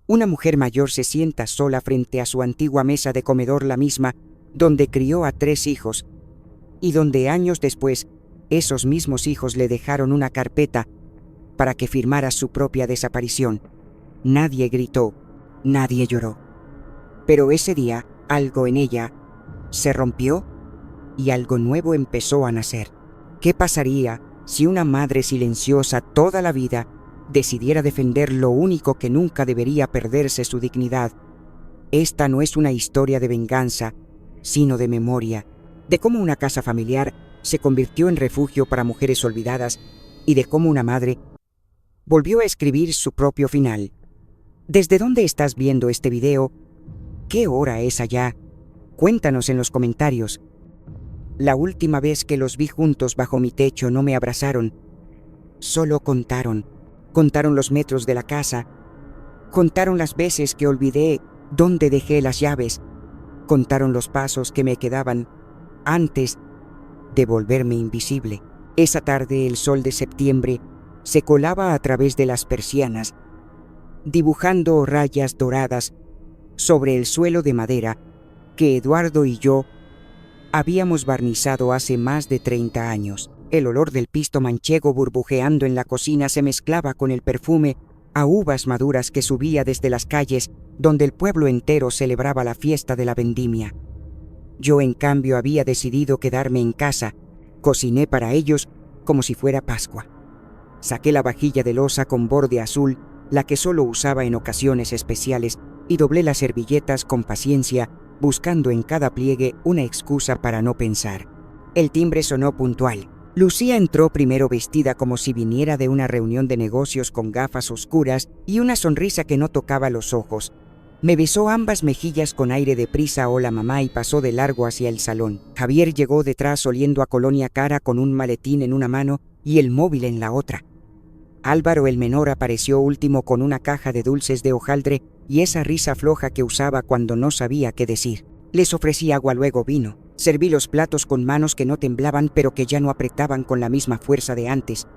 Una mujer mayor se sienta sola frente a su antigua mesa de comedor, la misma donde crió a 3 hijos, y donde años después esos mismos hijos le dejaron una carpeta para que firmara su propia desaparición. Nadie gritó, nadie lloró. Pero ese día algo en ella se rompió y algo nuevo empezó a nacer. ¿Qué pasaría si una madre silenciosa toda la vida decidiera defender lo único que nunca debería perderse, su dignidad? Esta no es una historia de venganza, sino de memoria, de cómo una casa familiar se convirtió en refugio para mujeres olvidadas y de cómo una madre volvió a escribir su propio final. ¿Desde dónde estás viendo este video? ¿Qué hora es allá? Cuéntanos en los comentarios. La última vez que los vi juntos bajo mi techo no me abrazaron, solo contaron. Contaron los metros de la casa, contaron las veces que olvidé dónde dejé las llaves, contaron los pasos que me quedaban antes de volverme invisible. Esa tarde el sol de septiembre se colaba a través de las persianas, dibujando rayas doradas sobre el suelo de madera que Eduardo y yo habíamos barnizado hace más de 30 años. El olor del pisto manchego burbujeando en la cocina se mezclaba con el perfume a uvas maduras que subía desde las calles donde el pueblo entero celebraba la fiesta de la vendimia. Yo, en cambio, había decidido quedarme en casa. Cociné para ellos como si fuera Pascua. Saqué la vajilla de loza con borde azul, la que solo usaba en ocasiones especiales, y doblé las servilletas con paciencia, buscando en cada pliegue una excusa para no pensar. El timbre sonó puntual. Lucía entró primero, vestida como si viniera de una reunión de negocios, con gafas oscuras y una sonrisa que no tocaba los ojos. Me besó ambas mejillas con aire de prisa, hola mamá, y pasó de largo hacia el salón. Javier llegó detrás oliendo a colonia cara, con un maletín en una mano y el móvil en la otra. Álvaro, el menor, apareció último con una caja de dulces de hojaldre y esa risa floja que usaba cuando no sabía qué decir. Les ofrecí agua, luego vino. Serví los platos con manos que no temblaban, pero que ya no apretaban con la misma fuerza de antes.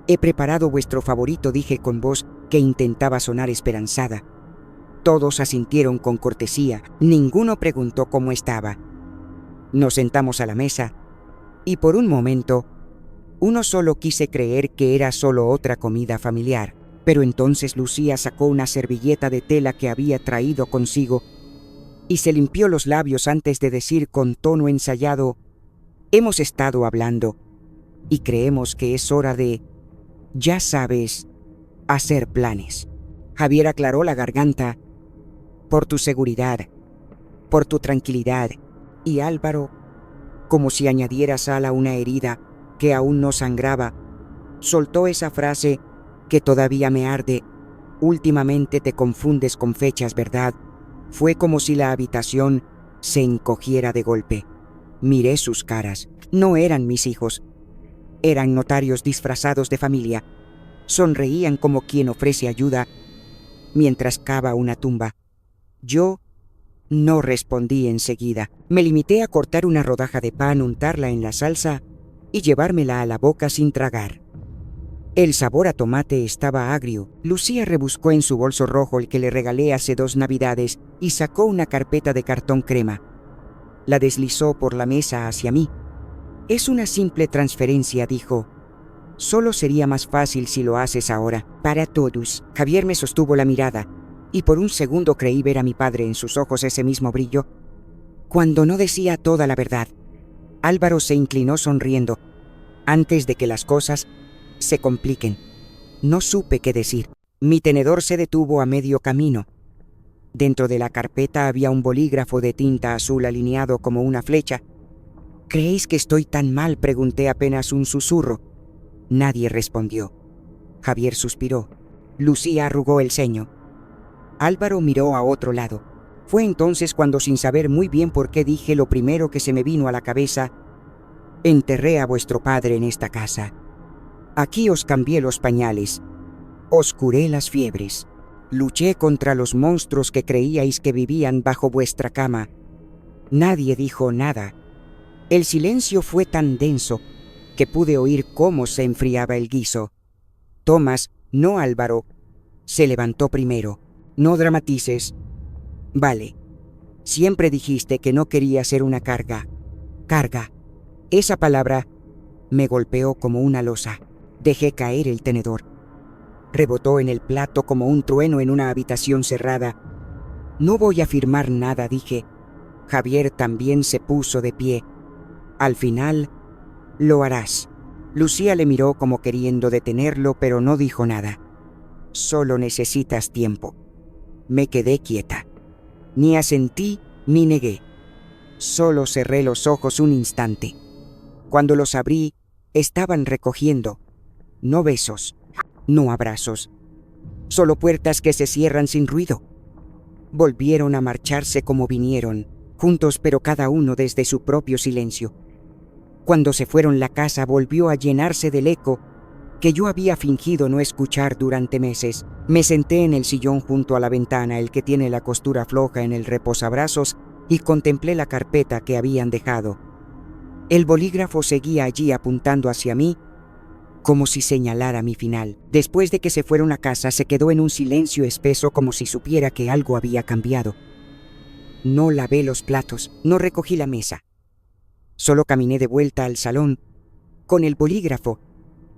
He preparado vuestro favorito, dije con voz que intentaba sonar esperanzada. Todos asintieron con cortesía, ninguno preguntó cómo estaba. Nos sentamos a la mesa y por un momento, uno solo quise creer que era solo otra comida familiar. Pero entonces Lucía sacó una servilleta de tela que había traído consigo y se limpió los labios antes de decir con tono ensayado: hemos estado hablando y creemos que es hora de, ya sabes, hacer planes. Javier aclaró la garganta: por tu seguridad, por tu tranquilidad. Y Álvaro, como si añadiera sal a una herida que aún no sangraba, soltó esa frase que todavía me arde: últimamente te confundes con fechas, ¿verdad? Fue como si la habitación se encogiera de golpe. Miré sus caras. No eran mis hijos. Eran notarios disfrazados de familia. Sonreían como quien ofrece ayuda mientras cava una tumba. Yo no respondí enseguida. Me limité a cortar una rodaja de pan, untarla en la salsa y llevármela a la boca sin tragar. El sabor a tomate estaba agrio. Lucía rebuscó en su bolso rojo, el que le regalé hace 2 navidades, y sacó una carpeta de cartón crema. La deslizó por la mesa hacia mí. Es una simple transferencia, dijo. Solo sería más fácil si lo haces ahora. Para todos. Javier me sostuvo la mirada, y por un segundo creí ver a mi padre en sus ojos ese mismo brillo, cuando no decía toda la verdad. Álvaro se inclinó sonriendo. Antes de que las cosas se compliquen. No supe qué decir. Mi tenedor se detuvo a medio camino. Dentro de la carpeta había un bolígrafo de tinta azul alineado como una flecha. ¿Creéis que estoy tan mal?, pregunté, apenas un susurro. Nadie respondió. Javier suspiró. Lucía arrugó el ceño. Álvaro miró a otro lado. Fue entonces cuando, sin saber muy bien por qué, dije lo primero que se me vino a la cabeza: enterré a vuestro padre en esta casa. Aquí os cambié los pañales, os curé las fiebres, luché contra los monstruos que creíais que vivían bajo vuestra cama. Nadie dijo nada. El silencio fue tan denso que pude oír cómo se enfriaba el guiso. Tomás, no Álvaro, se levantó primero. No dramatices. Vale. Siempre dijiste que no querías ser una carga. Carga. Esa palabra me golpeó como una losa. Dejé caer el tenedor. Rebotó en el plato como un trueno en una habitación cerrada. No voy a firmar nada, dije. Javier también se puso de pie. Al final, lo harás. Lucía le miró como queriendo detenerlo, pero no dijo nada. Solo necesitas tiempo. Me quedé quieta. Ni asentí ni negué. Solo cerré los ojos un instante. Cuando los abrí, estaban recogiendo. No besos, no abrazos. Solo puertas que se cierran sin ruido. Volvieron a marcharse como vinieron, juntos pero cada uno desde su propio silencio. Cuando se fueron, la casa volvió a llenarse del eco que yo había fingido no escuchar durante meses. Me senté en el sillón junto a la ventana, el que tiene la costura floja en el reposabrazos, y contemplé la carpeta que habían dejado. El bolígrafo seguía allí apuntando hacia mí, como si señalara mi final. Después de que se fueron a casa, se quedó en un silencio espeso, como si supiera que algo había cambiado. No lavé los platos, no recogí la mesa. Solo caminé de vuelta al salón, con el bolígrafo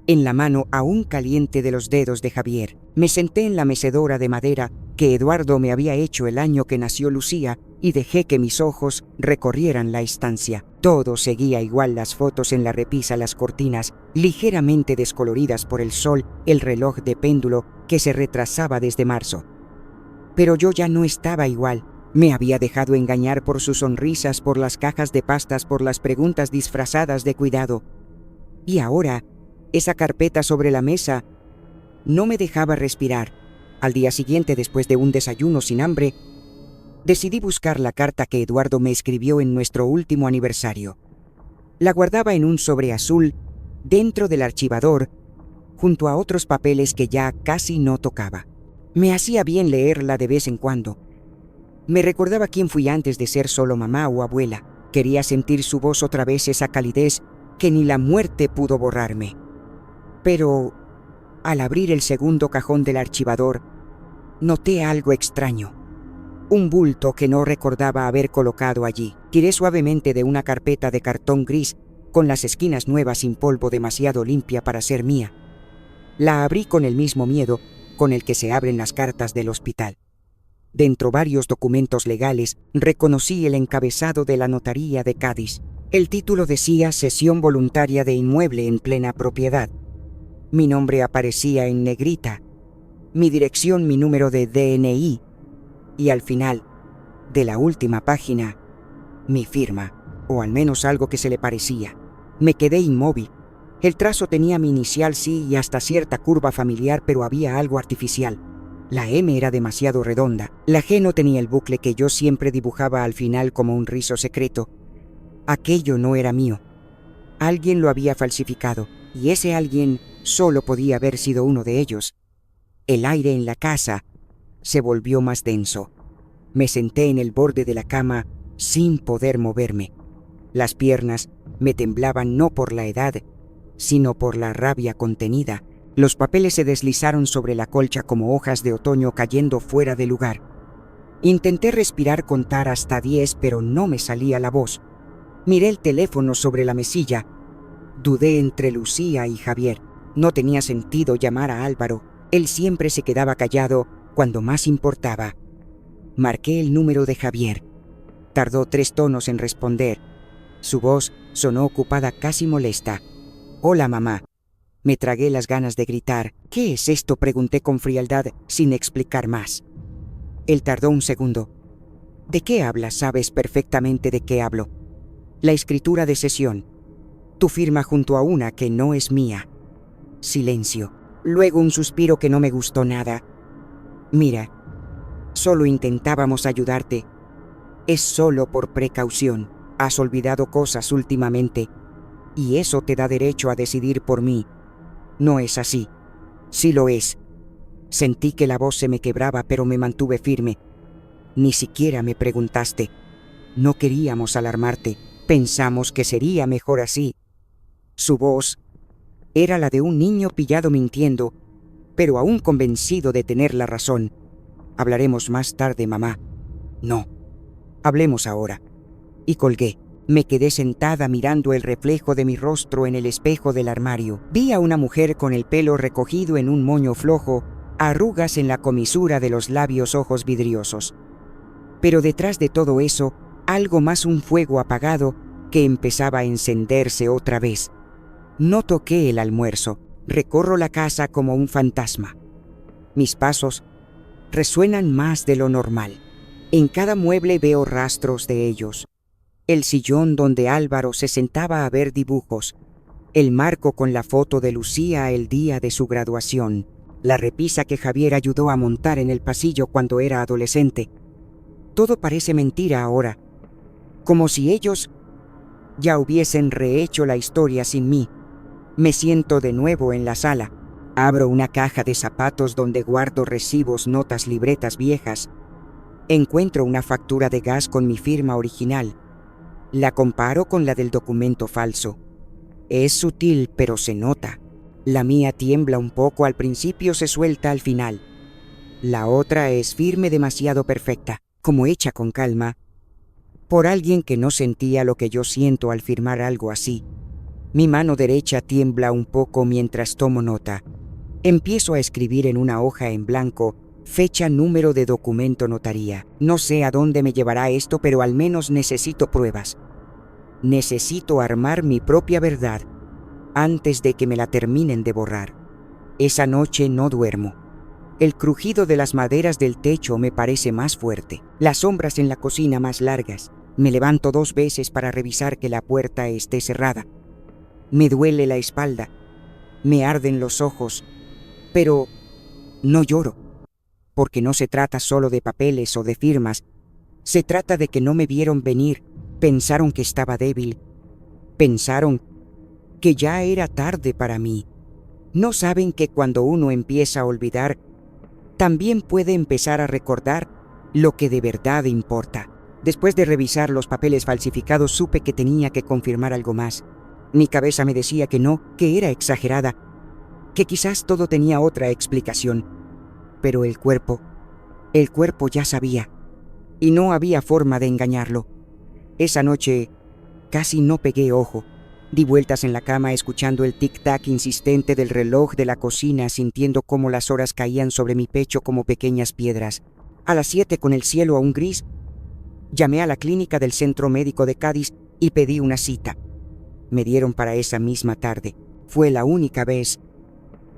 en la mano aún caliente de los dedos de Javier. Me senté en la mecedora de madera que Eduardo me había hecho el año que nació Lucía y dejé que mis ojos recorrieran la estancia. Todo seguía igual: las fotos en la repisa, las cortinas ligeramente descoloridas por el sol, el reloj de péndulo que se retrasaba desde marzo. Pero yo ya no estaba igual. Me había dejado engañar por sus sonrisas, por las cajas de pastas, por las preguntas disfrazadas de cuidado. Y ahora, esa carpeta sobre la mesa no me dejaba respirar. Al día siguiente, después de un desayuno sin hambre, decidí buscar la carta que Eduardo me escribió en nuestro último aniversario. La guardaba en un sobre azul dentro del archivador, junto a otros papeles que ya casi no tocaba. Me hacía bien leerla de vez en cuando. Me recordaba quién fui antes de ser solo mamá o abuela. Quería sentir su voz otra vez, esa calidez que ni la muerte pudo borrarme. Pero, al abrir el segundo cajón del archivador, noté algo extraño. Un bulto que no recordaba haber colocado allí. Tiré suavemente de una carpeta de cartón gris, con las esquinas nuevas, sin polvo, demasiado limpia para ser mía. La abrí con el mismo miedo con el que se abren las cartas del hospital. Dentro varios documentos legales. Reconocí el encabezado de la notaría de Cádiz. El título decía cesión voluntaria de inmueble en plena propiedad. Mi nombre aparecía en negrita, mi dirección, mi número de DNI y al final de la última página, mi firma, o al menos algo que se le parecía. Me quedé inmóvil. El trazo tenía mi inicial, sí, y hasta cierta curva familiar, pero había algo artificial. La M era demasiado redonda. La G no tenía el bucle que yo siempre dibujaba al final como un rizo secreto. Aquello no era mío. Alguien lo había falsificado, y ese alguien solo podía haber sido uno de ellos. El aire en la casa se volvió más denso. Me senté en el borde de la cama sin poder moverme. Las piernas me temblaban no por la edad, sino por la rabia contenida. Los papeles se deslizaron sobre la colcha como hojas de otoño cayendo fuera de lugar. Intenté respirar, contar hasta 10, pero no me salía la voz. Miré el teléfono sobre la mesilla. Dudé entre Lucía y Javier. No tenía sentido llamar a Álvaro. Él siempre se quedaba callado cuando más importaba. Marqué el número de Javier. Tardó 3 tonos en responder. Su voz sonó ocupada, casi molesta. «Hola, mamá». Me tragué las ganas de gritar. «¿Qué es esto?», pregunté con frialdad, sin explicar más. Él tardó un segundo. «¿De qué hablas?». «Sabes perfectamente de qué hablo. La escritura de cesión. Tu firma junto a una que no es mía». Silencio. Luego un suspiro que no me gustó nada. «Mira, solo intentábamos ayudarte. Es solo por precaución. Has olvidado cosas últimamente, y eso te da derecho a decidir por mí. No es así». «Sí lo es». Sentí que la voz se me quebraba, pero me mantuve firme. «Ni siquiera me preguntaste. No queríamos alarmarte. Pensamos que sería mejor así». Su voz era la de un niño pillado mintiendo, pero aún convencido de tener la razón. Hablaremos más tarde, mamá. No, hablemos ahora. Y colgué. Me quedé sentada mirando el reflejo de mi rostro en el espejo del armario. Vi a una mujer con el pelo recogido en un moño flojo, arrugas en la comisura de los labios, ojos vidriosos. Pero detrás de todo eso, algo más, un fuego apagado que empezaba a encenderse otra vez. No toqué el almuerzo. Recorro la casa como un fantasma. Mis pasos resuenan más de lo normal. En cada mueble veo rastros de ellos. El sillón donde Álvaro se sentaba a ver dibujos, el marco con la foto de Lucía el día de su graduación, la repisa que Javier ayudó a montar en el pasillo cuando era adolescente. Todo parece mentira ahora, como si ellos ya hubiesen rehecho la historia sin mí. Me siento de nuevo en la sala. Abro una caja de zapatos donde guardo recibos, notas, libretas viejas. Encuentro una factura de gas con mi firma original. La comparo con la del documento falso. Es sutil, pero se nota. La mía tiembla un poco al principio, se suelta al final. La otra es firme, demasiado perfecta, como hecha con calma, por alguien que no sentía lo que yo siento al firmar algo así. Mi mano derecha tiembla un poco mientras tomo nota. Empiezo a escribir en una hoja en blanco, fecha, número de documento, notaría. No sé a dónde me llevará esto, pero al menos necesito pruebas. Necesito armar mi propia verdad antes de que me la terminen de borrar. Esa noche no duermo. El crujido de las maderas del techo me parece más fuerte. Las sombras en la cocina más largas. Me levanto 2 veces para revisar que la puerta esté cerrada. Me duele la espalda. Me arden los ojos. Pero no lloro. Porque no se trata solo de papeles o de firmas. Se trata de que no me vieron venir. Pensaron que estaba débil. Pensaron que ya era tarde para mí. No saben que cuando uno empieza a olvidar, también puede empezar a recordar lo que de verdad importa. Después de revisar los papeles falsificados, supe que tenía que confirmar algo más. Mi cabeza me decía que no, que era exagerada, que quizás todo tenía otra explicación. Pero el cuerpo ya sabía, y no había forma de engañarlo. Esa noche casi no pegué ojo. Di vueltas en la cama escuchando el tic-tac insistente del reloj de la cocina, sintiendo cómo las horas caían sobre mi pecho como pequeñas piedras. A las 7, con el cielo aún gris, llamé a la clínica del Centro Médico de Cádiz y pedí una cita. Me dieron para esa misma tarde. Fue la única vez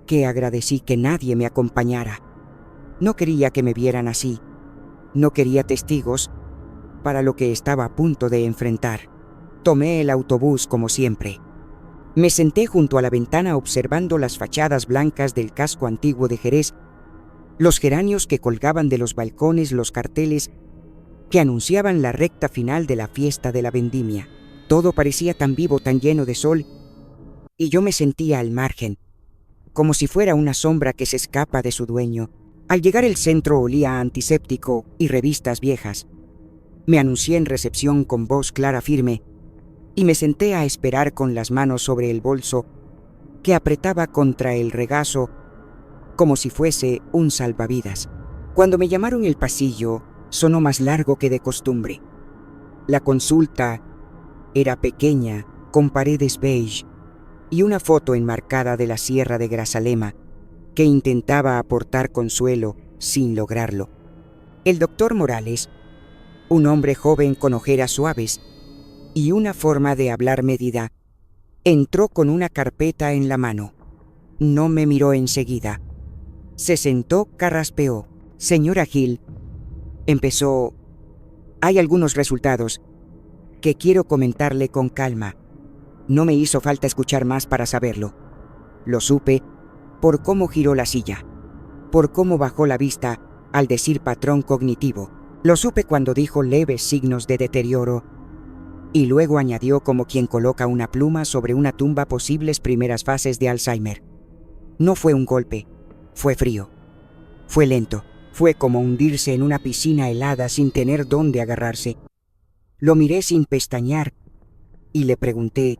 que agradecí que nadie me acompañara. No quería que me vieran así. No quería testigos para lo que estaba a punto de enfrentar. Tomé el autobús como siempre. Me senté junto a la ventana observando las fachadas blancas del casco antiguo de Jerez, los geranios que colgaban de los balcones, los carteles que anunciaban la recta final de la fiesta de la vendimia. Todo parecía tan vivo, tan lleno de sol, y yo me sentía al margen, como si fuera una sombra que se escapa de su dueño. Al llegar al centro olía a antiséptico y revistas viejas. Me anuncié en recepción con voz clara, firme, y me senté a esperar con las manos sobre el bolso que apretaba contra el regazo como si fuese un salvavidas. Cuando me llamaron, el pasillo sonó más largo que de costumbre. La consulta era pequeña, con paredes beige y una foto enmarcada de la Sierra de Grazalema que intentaba aportar consuelo sin lograrlo. El doctor Morales, un hombre joven con ojeras suaves y una forma de hablar medida, entró con una carpeta en la mano. No me miró enseguida. Se sentó, carraspeó. Señora Hill, empezó. Hay algunos resultados que quiero comentarle con calma. No me hizo falta escuchar más para saberlo. Lo supe por cómo giró la silla, por cómo bajó la vista al decir patrón cognitivo. Lo supe cuando dijo leves signos de deterioro, y luego añadió como quien coloca una pluma sobre una tumba, posibles primeras fases de Alzheimer. No fue un golpe, fue frío, fue lento, fue como hundirse en una piscina helada sin tener dónde agarrarse. Lo miré sin pestañear y le pregunté,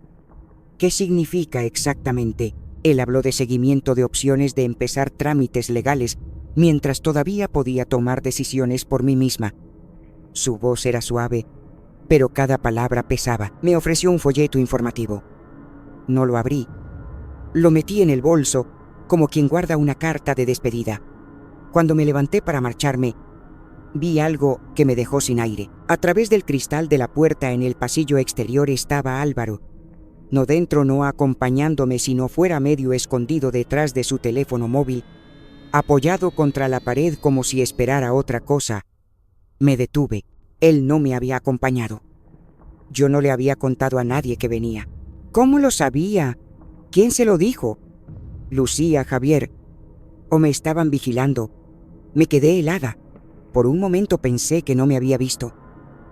¿qué significa exactamente? Él habló de seguimiento de opciones, de empezar trámites legales, mientras todavía podía tomar decisiones por mí misma. Su voz era suave, pero cada palabra pesaba. Me ofreció un folleto informativo. No lo abrí. Lo metí en el bolso, como quien guarda una carta de despedida. Cuando me levanté para marcharme, vi algo que me dejó sin aire. A través del cristal de la puerta en el pasillo exterior estaba Álvaro. No dentro, no acompañándome, sino fuera, medio escondido detrás de su teléfono móvil, apoyado contra la pared como si esperara otra cosa. Me detuve. Él no me había acompañado. Yo no le había contado a nadie que venía. ¿Cómo lo sabía? ¿Quién se lo dijo? Lucía, Javier. ¿O me estaban vigilando? Me quedé helada. Por un momento pensé que no me había visto,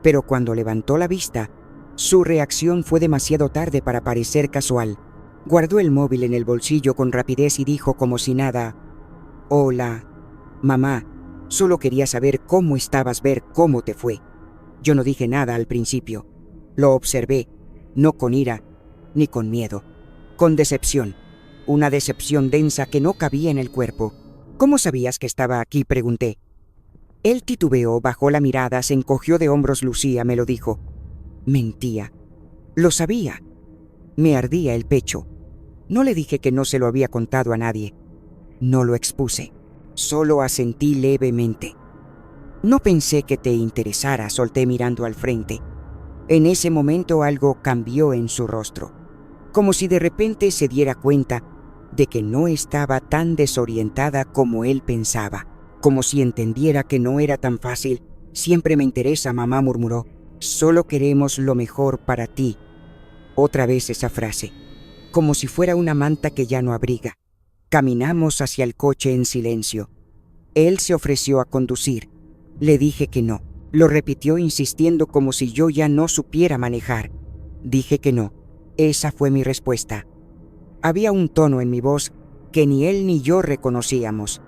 pero cuando levantó la vista, su reacción fue demasiado tarde para parecer casual. Guardó el móvil en el bolsillo con rapidez y dijo como si nada: «Hola, mamá, solo quería saber cómo estabas, ver cómo te fue». Yo no dije nada al principio. Lo observé, no con ira, ni con miedo, con decepción. Una decepción densa que no cabía en el cuerpo. «¿Cómo sabías que estaba aquí?», pregunté. Él titubeó, bajó la mirada, se encogió de hombros. «Lucía me lo dijo». Mentía. Lo sabía. Me ardía el pecho. No le dije que no se lo había contado a nadie. No lo expuse. Solo asentí levemente. «No pensé que te interesara», solté mirando al frente. En ese momento algo cambió en su rostro, como si de repente se diera cuenta de que no estaba tan desorientada como él pensaba, como si entendiera que no era tan fácil. «Siempre me interesa, mamá», murmuró. «Solo queremos lo mejor para ti». Otra vez esa frase, como si fuera una manta que ya no abriga. Caminamos hacia el coche en silencio. Él se ofreció a conducir. Le dije que no. Lo repitió insistiendo como si yo ya no supiera manejar. Dije que no. Esa fue mi respuesta. Había un tono en mi voz que ni él ni yo reconocíamos.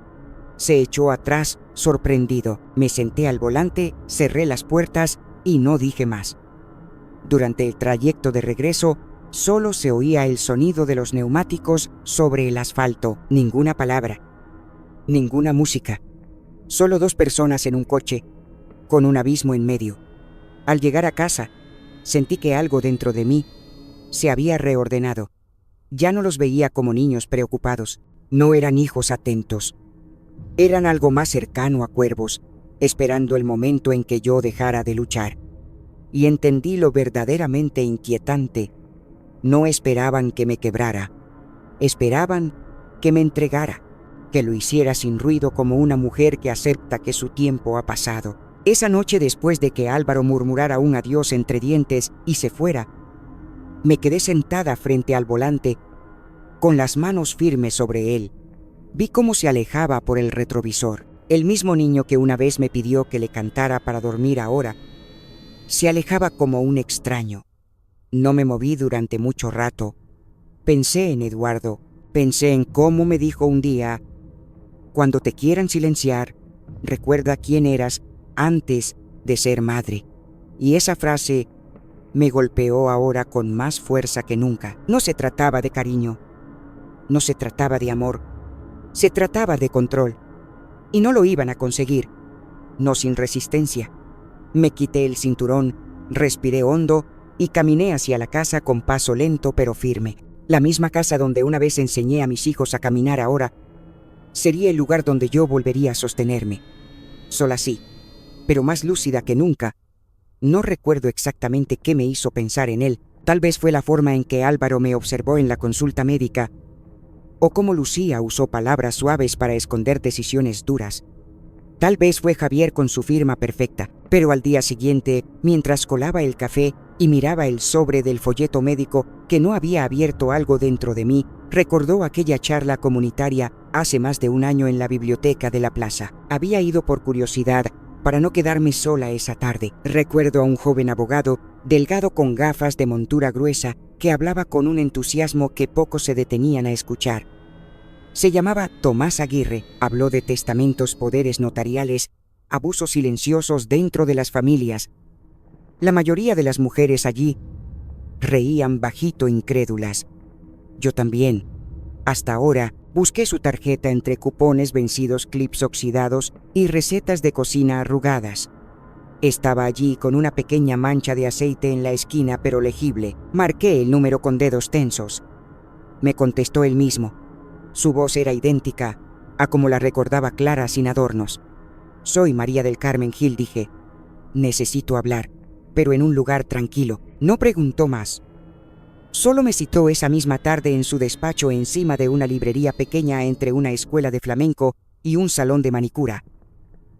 Se echó atrás, sorprendido. Me senté al volante, cerré las puertas y no dije más. Durante el trayecto de regreso, solo se oía el sonido de los neumáticos sobre el asfalto. Ninguna palabra, ninguna música. Solo dos personas en un coche, con un abismo en medio. Al llegar a casa, sentí que algo dentro de mí se había reordenado. Ya no los veía como niños preocupados. No eran hijos atentos. Eran algo más cercano a cuervos, esperando el momento en que yo dejara de luchar. Y entendí lo verdaderamente inquietante. No esperaban que me quebrara. Esperaban que me entregara, que lo hiciera sin ruido, como una mujer que acepta que su tiempo ha pasado. Esa noche, después de que Álvaro murmurara un adiós entre dientes y se fuera, me quedé sentada frente al volante, con las manos firmes sobre él. Vi cómo se alejaba por el retrovisor. El mismo niño que una vez me pidió que le cantara para dormir ahora se alejaba como un extraño. No me moví durante mucho rato. Pensé en Eduardo. Pensé en cómo me dijo un día: «Cuando te quieran silenciar, recuerda quién eras antes de ser madre». Y esa frase me golpeó ahora con más fuerza que nunca. No se trataba de cariño. No se trataba de amor. Se trataba de control. Y no lo iban a conseguir. No sin resistencia. Me quité el cinturón, respiré hondo y caminé hacia la casa con paso lento pero firme. La misma casa donde una vez enseñé a mis hijos a caminar ahora sería el lugar donde yo volvería a sostenerme. Sola sí, pero más lúcida que nunca. No recuerdo exactamente qué me hizo pensar en él. Tal vez fue la forma en que Álvaro me observó en la consulta médica, o cómo Lucía usó palabras suaves para esconder decisiones duras. Tal vez fue Javier con su firma perfecta, pero al día siguiente, mientras colaba el café y miraba el sobre del folleto médico que no había abierto, algo dentro de mí recordó aquella charla comunitaria hace más de un año en la biblioteca de la plaza. Había ido por curiosidad, para no quedarme sola esa tarde. Recuerdo a un joven abogado, delgado con gafas de montura gruesa, que hablaba con un entusiasmo que pocos se detenían a escuchar. Se llamaba Tomás Aguirre. Habló de testamentos, poderes notariales, abusos silenciosos dentro de las familias. La mayoría de las mujeres allí reían bajito, incrédulas. Yo también. Hasta ahora, busqué su tarjeta entre cupones vencidos, clips oxidados y recetas de cocina arrugadas. Estaba allí con una pequeña mancha de aceite en la esquina, pero legible. Marqué el número con dedos tensos. Me contestó él mismo. Su voz era idéntica a como la recordaba Clara, sin adornos. Soy María del Carmen Gil, dije. Necesito hablar, pero en un lugar tranquilo. No preguntó más. Solo me citó esa misma tarde en su despacho encima de una librería pequeña entre una escuela de flamenco y un salón de manicura.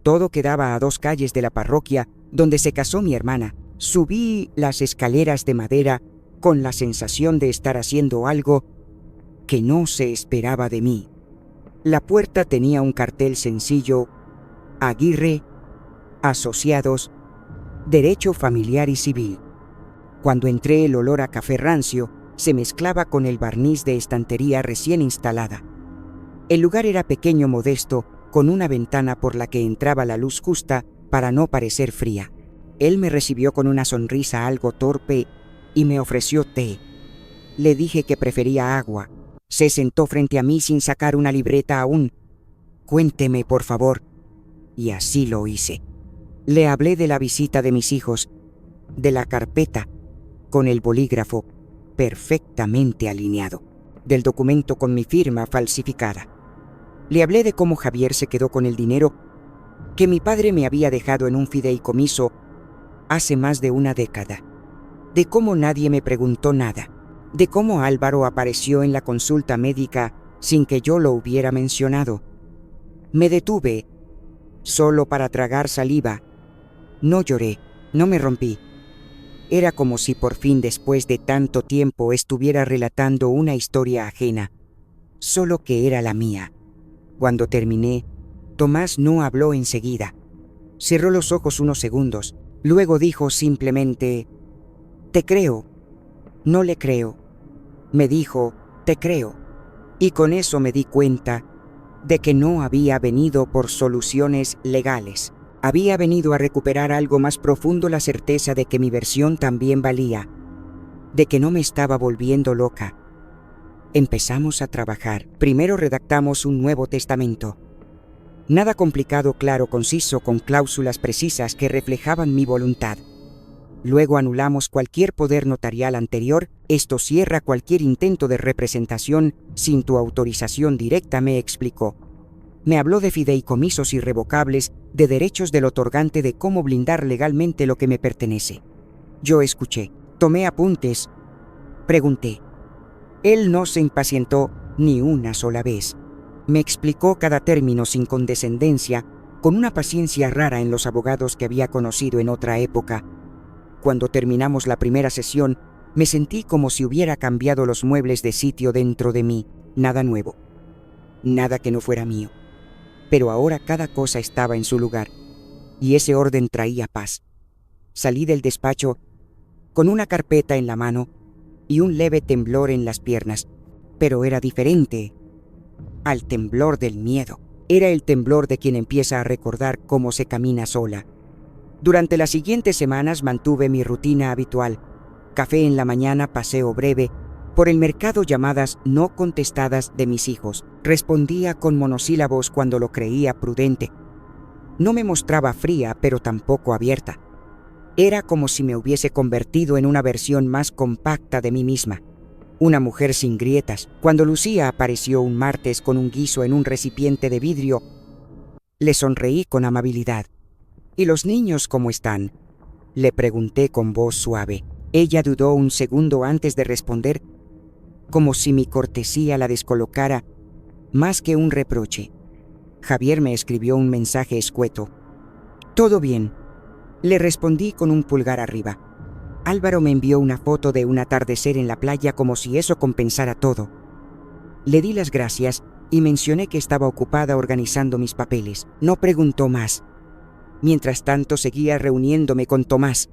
Todo quedaba a 2 calles de la parroquia donde se casó mi hermana. Subí las escaleras de madera con la sensación de estar haciendo algo que no se esperaba de mí. La puerta tenía un cartel sencillo: Aguirre, Asociados, Derecho Familiar y Civil. Cuando entré, el olor a café rancio se mezclaba con el barniz de estantería recién instalada. El lugar era pequeño, modesto, con una ventana por la que entraba la luz justa para no parecer fría. Él me recibió con una sonrisa algo torpe y me ofreció té. Le dije que prefería agua. Se sentó frente a mí sin sacar una libreta aún. Cuénteme, por favor. Y así lo hice. Le hablé de la visita de mis hijos, de la carpeta, con el bolígrafo perfectamente alineado, del documento con mi firma falsificada. Le hablé de cómo Javier se quedó con el dinero que mi padre me había dejado en un fideicomiso hace más de una década, de cómo nadie me preguntó nada, de cómo Álvaro apareció en la consulta médica sin que yo lo hubiera mencionado. Me detuve, solo para tragar saliva. No lloré, no me rompí. Era como si por fin, después de tanto tiempo, estuviera relatando una historia ajena, solo que era la mía. Cuando terminé, Tomás no habló enseguida. Cerró los ojos unos segundos. Luego dijo simplemente: «Te creo». «No le creo». Me dijo: «Te creo». Y con eso me di cuenta de que no había venido por soluciones legales. Había venido a recuperar algo más profundo, la certeza de que mi versión también valía, de que no me estaba volviendo loca. Empezamos a trabajar. Primero redactamos un nuevo testamento. Nada complicado, claro, conciso, con cláusulas precisas que reflejaban mi voluntad. Luego anulamos cualquier poder notarial anterior. Esto cierra cualquier intento de representación sin tu autorización directa, me explicó. Me habló de fideicomisos irrevocables, de derechos del otorgante, de cómo blindar legalmente lo que me pertenece. Yo escuché, tomé apuntes, pregunté. Él no se impacientó ni una sola vez. Me explicó cada término sin condescendencia, con una paciencia rara en los abogados que había conocido en otra época. Cuando terminamos la primera sesión, me sentí como si hubiera cambiado los muebles de sitio dentro de mí. Nada nuevo, nada que no fuera mío. Pero ahora cada cosa estaba en su lugar, y ese orden traía paz. Salí del despacho con una carpeta en la mano y un leve temblor en las piernas, pero era diferente al temblor del miedo. Era el temblor de quien empieza a recordar cómo se camina sola. Durante las siguientes semanas mantuve mi rutina habitual: café en la mañana, paseo breve por el mercado, llamadas no contestadas de mis hijos. Respondía con monosílabos cuando lo creía prudente. No me mostraba fría, pero tampoco abierta. Era como si me hubiese convertido en una versión más compacta de mí misma. Una mujer sin grietas. Cuando Lucía apareció un martes con un guiso en un recipiente de vidrio, le sonreí con amabilidad. «¿Y los niños cómo están?», le pregunté con voz suave. Ella dudó un segundo antes de responder, como si mi cortesía la descolocara más que un reproche. Javier me escribió un mensaje escueto. «Todo bien», le respondí con un pulgar arriba. Álvaro me envió una foto de un atardecer en la playa, como si eso compensara todo. Le di las gracias y mencioné que estaba ocupada organizando mis papeles. No preguntó más. Mientras tanto seguía reuniéndome con Tomás.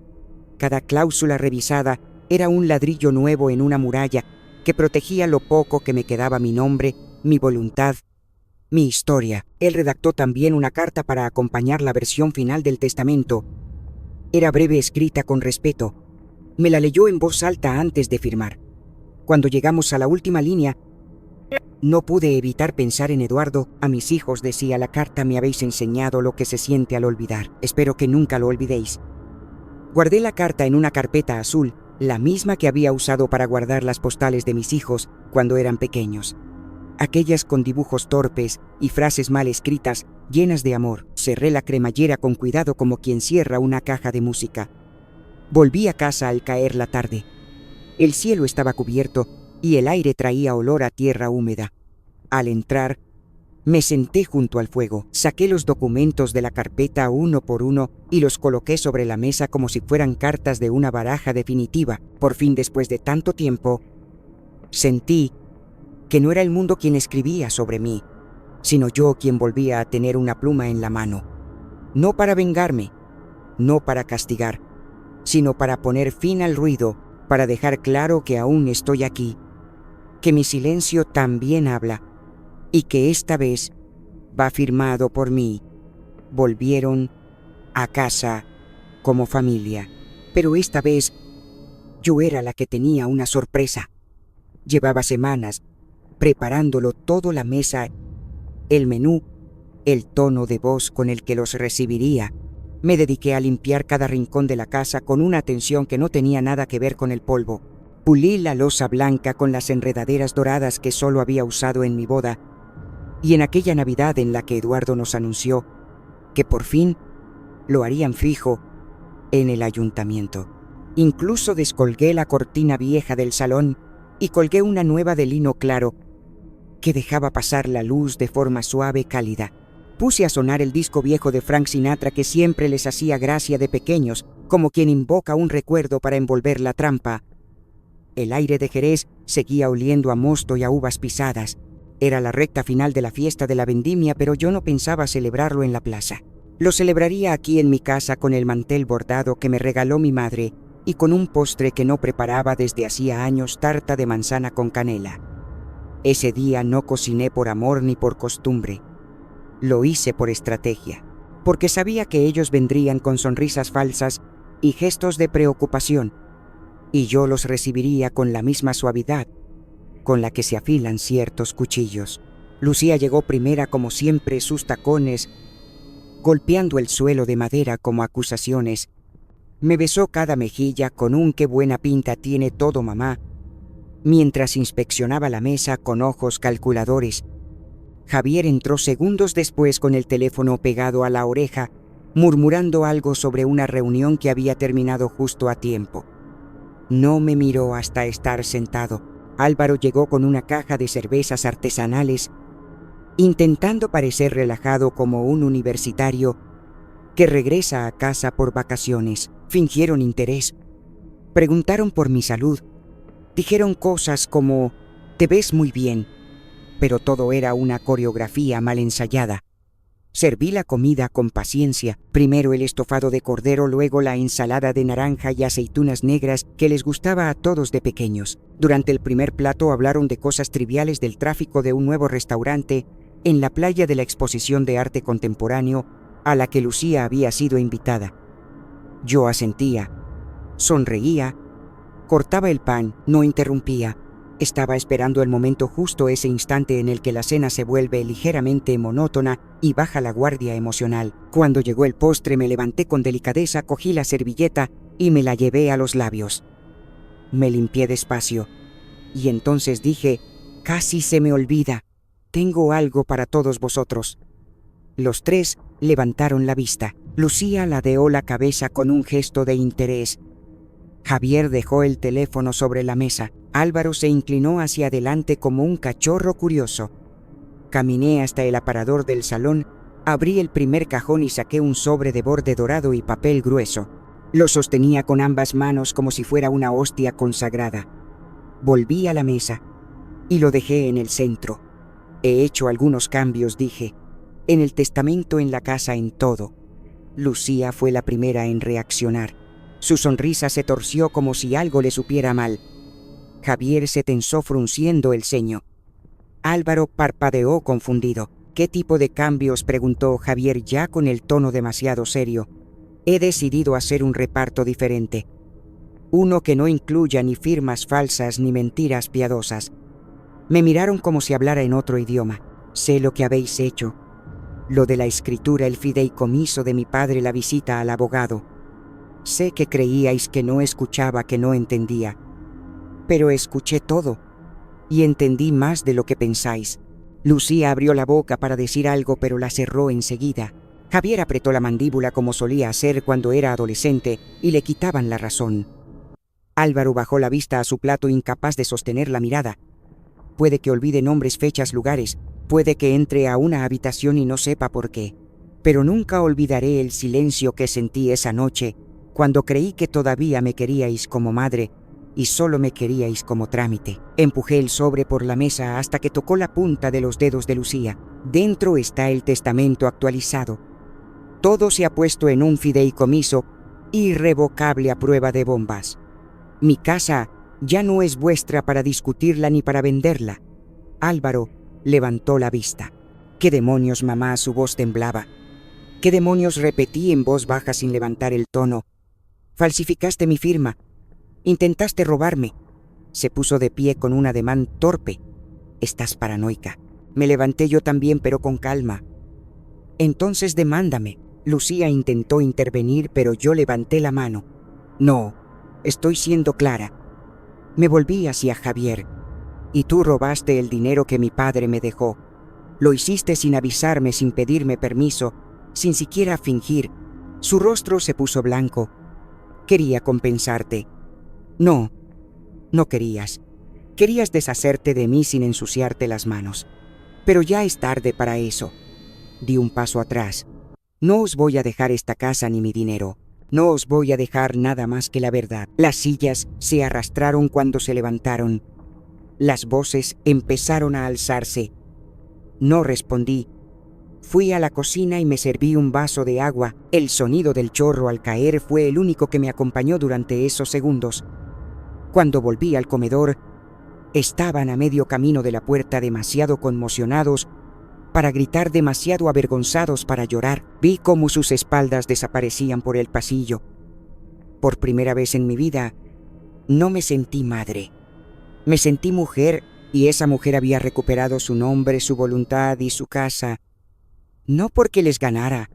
Cada cláusula revisada era un ladrillo nuevo en una muralla que protegía lo poco que me quedaba: mi nombre, mi voluntad, mi historia. Él redactó también una carta para acompañar la versión final del testamento. Era breve, escrita con respeto. Me la leyó en voz alta antes de firmar. Cuando llegamos a la última línea, No pude evitar pensar en Eduardo. A mis hijos, decía la carta, me habéis enseñado lo que se siente al olvidar. Espero que nunca lo olvidéis. Guardé la carta en una carpeta azul, la misma que había usado para guardar las postales de mis hijos cuando eran pequeños. Aquellas con dibujos torpes y frases mal escritas, llenas de amor. Cerré la cremallera con cuidado como quien cierra una caja de música. Volví a casa al caer la tarde. El cielo estaba cubierto y el aire traía olor a tierra húmeda. Al entrar, me senté junto al fuego, saqué los documentos de la carpeta uno por uno y los coloqué sobre la mesa como si fueran cartas de una baraja definitiva. Por fin, después de tanto tiempo, sentí que no era el mundo quien escribía sobre mí, sino yo quien volvía a tener una pluma en la mano. No para vengarme, no para castigar, sino para poner fin al ruido, para dejar claro que aún estoy aquí, que mi silencio también habla, y que esta vez va firmado por mí. Volvieron a casa como familia, pero esta vez yo era la que tenía una sorpresa. Llevaba semanas preparándolo todo: la mesa, el menú, el tono de voz con el que los recibiría. Me dediqué a limpiar cada rincón de la casa con una atención que no tenía nada que ver con el polvo. Pulí la loza blanca con las enredaderas doradas que solo había usado en mi boda y en aquella Navidad en la que Eduardo nos anunció que por fin lo harían fijo en el ayuntamiento. Incluso descolgué la cortina vieja del salón y colgué una nueva de lino claro que dejaba pasar la luz de forma suave y cálida. Puse a sonar el disco viejo de Frank Sinatra que siempre les hacía gracia de pequeños, como quien invoca un recuerdo para envolver la trampa. El aire de Jerez seguía oliendo a mosto y a uvas pisadas. Era la recta final de la fiesta de la vendimia, pero yo no pensaba celebrarlo en la plaza. Lo celebraría aquí en mi casa con el mantel bordado que me regaló mi madre y con un postre que no preparaba desde hacía años, tarta de manzana con canela. Ese día no cociné por amor ni por costumbre. Lo hice por estrategia, porque sabía que ellos vendrían con sonrisas falsas y gestos de preocupación, y yo los recibiría con la misma suavidad con la que se afilan ciertos cuchillos. Lucía llegó primera, como siempre, sus tacones golpeando el suelo de madera como acusaciones. Me besó cada mejilla con un "qué buena pinta tiene todo, mamá", mientras inspeccionaba la mesa con ojos calculadores. Javier entró segundos después con el teléfono pegado a la oreja, murmurando algo sobre una reunión que había terminado justo a tiempo. No me miró hasta estar sentado. Álvaro llegó con una caja de cervezas artesanales, intentando parecer relajado como un universitario que regresa a casa por vacaciones. Fingieron interés. Preguntaron por mi salud. Dijeron cosas como: "Te ves muy bien", pero todo era una coreografía mal ensayada. Serví la comida con paciencia, primero el estofado de cordero, luego la ensalada de naranja y aceitunas negras que les gustaba a todos de pequeños. Durante el primer plato hablaron de cosas triviales, del tráfico de un nuevo restaurante en la playa, de la exposición de arte contemporáneo a la que Lucía había sido invitada. Yo asentía, sonreía, cortaba el pan, no interrumpía. Estaba esperando el momento justo, ese instante en el que la cena se vuelve ligeramente monótona y baja la guardia emocional. Cuando llegó el postre me levanté con delicadeza, cogí la servilleta y me la llevé a los labios. Me limpié despacio y entonces dije: "Casi se me olvida, tengo algo para todos vosotros". Los tres levantaron la vista. Lucía ladeó la cabeza con un gesto de interés. Javier dejó el teléfono sobre la mesa. Álvaro se inclinó hacia adelante como un cachorro curioso. Caminé hasta el aparador del salón, abrí el primer cajón y saqué un sobre de borde dorado y papel grueso. Lo sostenía con ambas manos como si fuera una hostia consagrada. Volví a la mesa y lo dejé en el centro. He hecho algunos cambios, dije. En el testamento, en la casa, en todo. Lucía fue la primera en reaccionar. Su sonrisa se torció como si algo le supiera mal. Javier se tensó frunciendo el ceño. Álvaro parpadeó confundido. ¿Qué tipo de cambios?, preguntó Javier ya con el tono demasiado serio. He decidido hacer un reparto diferente. Uno que no incluya ni firmas falsas ni mentiras piadosas. Me miraron como si hablara en otro idioma. Sé lo que habéis hecho. Lo de la escritura, el fideicomiso de mi padre, la visita al abogado. Sé que creíais que no escuchaba, que no entendía. Pero escuché todo y entendí más de lo que pensáis. Lucía abrió la boca para decir algo, pero la cerró enseguida. Javier apretó la mandíbula como solía hacer cuando era adolescente y le quitaban la razón. Álvaro bajó la vista a su plato, incapaz de sostener la mirada. Puede que olvide nombres, fechas, lugares. Puede que entre a una habitación y no sepa por qué. Pero nunca olvidaré el silencio que sentí esa noche, cuando creí que todavía me queríais como madre y solo me queríais como trámite. Empujé el sobre por la mesa hasta que tocó la punta de los dedos de Lucía. Dentro está el testamento actualizado. Todo se ha puesto en un fideicomiso irrevocable a prueba de bombas. Mi casa ya no es vuestra para discutirla ni para venderla. Álvaro levantó la vista. ¿Qué demonios, mamá? Su voz temblaba. ¿Qué demonios? Repetí en voz baja sin levantar el tono. Falsificaste mi firma. Intentaste robarme. Se puso de pie con un ademán torpe. Estás paranoica. Me levanté yo también, pero con calma. Entonces demándame. Lucía intentó intervenir, pero yo levanté la mano. No, estoy siendo clara. Me volví hacia Javier. Y tú robaste el dinero que mi padre me dejó. Lo hiciste sin avisarme, sin pedirme permiso, sin siquiera fingir. Su rostro se puso blanco. Quería compensarte. No, no querías. Querías deshacerte de mí sin ensuciarte las manos. Pero ya es tarde para eso. Di un paso atrás. No os voy a dejar esta casa ni mi dinero. No os voy a dejar nada más que la verdad. Las sillas se arrastraron cuando se levantaron. Las voces empezaron a alzarse. No respondí. Fui a la cocina y me serví un vaso de agua. El sonido del chorro al caer fue el único que me acompañó durante esos segundos. Cuando volví al comedor, estaban a medio camino de la puerta, demasiado conmocionados para gritar, demasiado avergonzados para llorar. Vi cómo sus espaldas desaparecían por el pasillo. Por primera vez en mi vida, no me sentí madre. Me sentí mujer, y esa mujer había recuperado su nombre, su voluntad y su casa. No porque les ganara,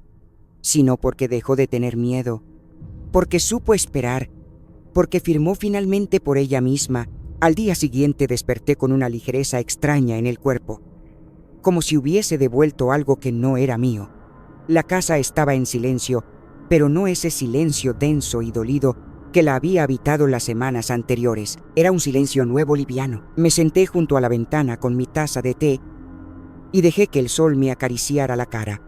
sino porque dejó de tener miedo, porque supo esperar, porque firmó finalmente por ella misma. Al día siguiente desperté con una ligereza extraña en el cuerpo, como si hubiese devuelto algo que no era mío. La casa estaba en silencio, pero no ese silencio denso y dolido que la había habitado las semanas anteriores. Era un silencio nuevo, liviano. Me senté junto a la ventana con mi taza de té y dejé que el sol me acariciara la cara.